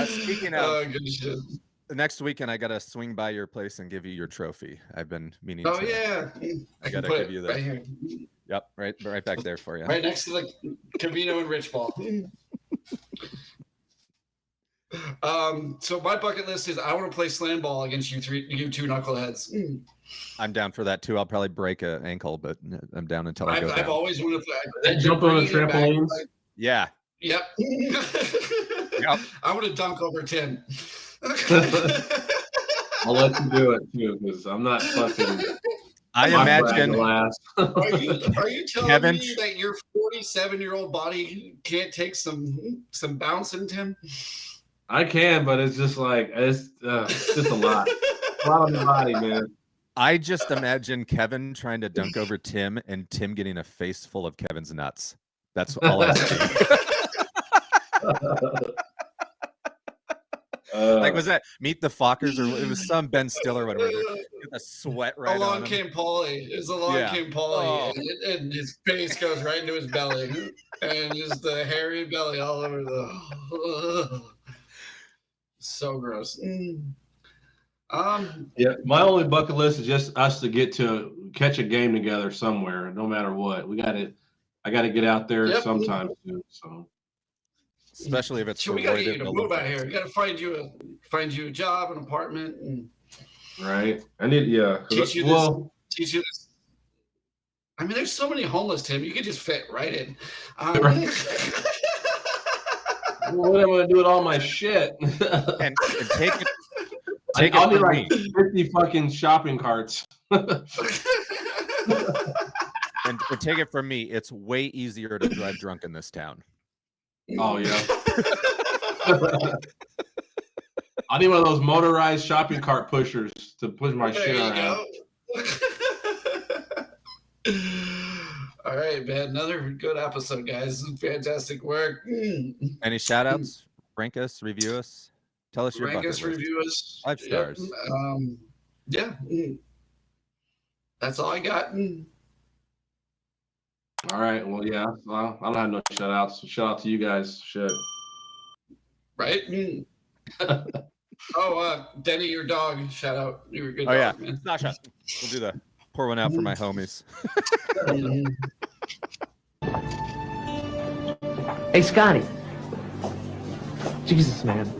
[SPEAKER 1] Speaking of,
[SPEAKER 2] Oh, good shit.
[SPEAKER 1] next weekend I gotta swing by your place and give you your trophy. I've been meaning.
[SPEAKER 2] Oh
[SPEAKER 1] to.
[SPEAKER 2] yeah,
[SPEAKER 1] I gotta give you that.
[SPEAKER 2] right here,
[SPEAKER 1] Yep, right back there for you.
[SPEAKER 2] right next to the Cavino and Rich Ball. So my bucket list is I want to play slam ball against you two knuckleheads.
[SPEAKER 1] I'm down for that too. I'll probably break an ankle, but I'm down until I go down.
[SPEAKER 2] I've always wanted to play.
[SPEAKER 6] Jump on the trampolines.
[SPEAKER 1] Yeah.
[SPEAKER 2] Yep.
[SPEAKER 1] Yep.
[SPEAKER 2] I want to dunk over Tim.
[SPEAKER 6] I'll let you do it too, because I'm not fucking.
[SPEAKER 1] I imagine.
[SPEAKER 2] Are you telling
[SPEAKER 1] Kevin,
[SPEAKER 2] me that your 47-year-old body can't take some bouncing, Tim?
[SPEAKER 6] I can, but it's just like it's just a lot. A lot on the body, man.
[SPEAKER 1] I just imagine Kevin trying to dunk over Tim and Tim getting a face full of Kevin's nuts. That's all I see. Like, was that Meet the Fockers, or it was some Ben Stiller one where the sweat right
[SPEAKER 2] Along
[SPEAKER 1] on him.
[SPEAKER 2] came Paulie. It's Along came Paulie, and his face goes right into his belly, and just the hairy belly all over the. So gross.
[SPEAKER 6] Yeah, my only bucket list is just us to get to catch a game together somewhere, no matter what. I got to get out there sometime soon. So,
[SPEAKER 1] especially if it's
[SPEAKER 2] we got to get you to move out here. We got to find you a job, an apartment, and
[SPEAKER 6] right. I need
[SPEAKER 2] teach you this. I mean, there's so many homeless, Tim. You could just fit right in.
[SPEAKER 6] What am I going to do with all my shit?
[SPEAKER 1] and take it.
[SPEAKER 6] I'll be like 50 fucking shopping carts.
[SPEAKER 1] And take it from me, it's way easier to drive drunk in this town.
[SPEAKER 6] Oh yeah. I need one of those motorized shopping cart pushers to push my shit around.
[SPEAKER 2] All right, man. Another good episode, guys. Fantastic work.
[SPEAKER 1] Any shout outs? Rank us, review us. Tell us your bucket list.
[SPEAKER 2] Review us.
[SPEAKER 1] 5 stars.
[SPEAKER 2] Yeah. That's all I got.
[SPEAKER 6] All right. Well, yeah. Well, I don't have no shout outs. So shout out to you guys. Shit.
[SPEAKER 2] Right? Denny, your dog. Shout out. You were a good dog,
[SPEAKER 1] yeah.
[SPEAKER 2] man.
[SPEAKER 1] Sasha. We'll do the pour one out for my homies.
[SPEAKER 5] Hey, Scotty. Jesus, man.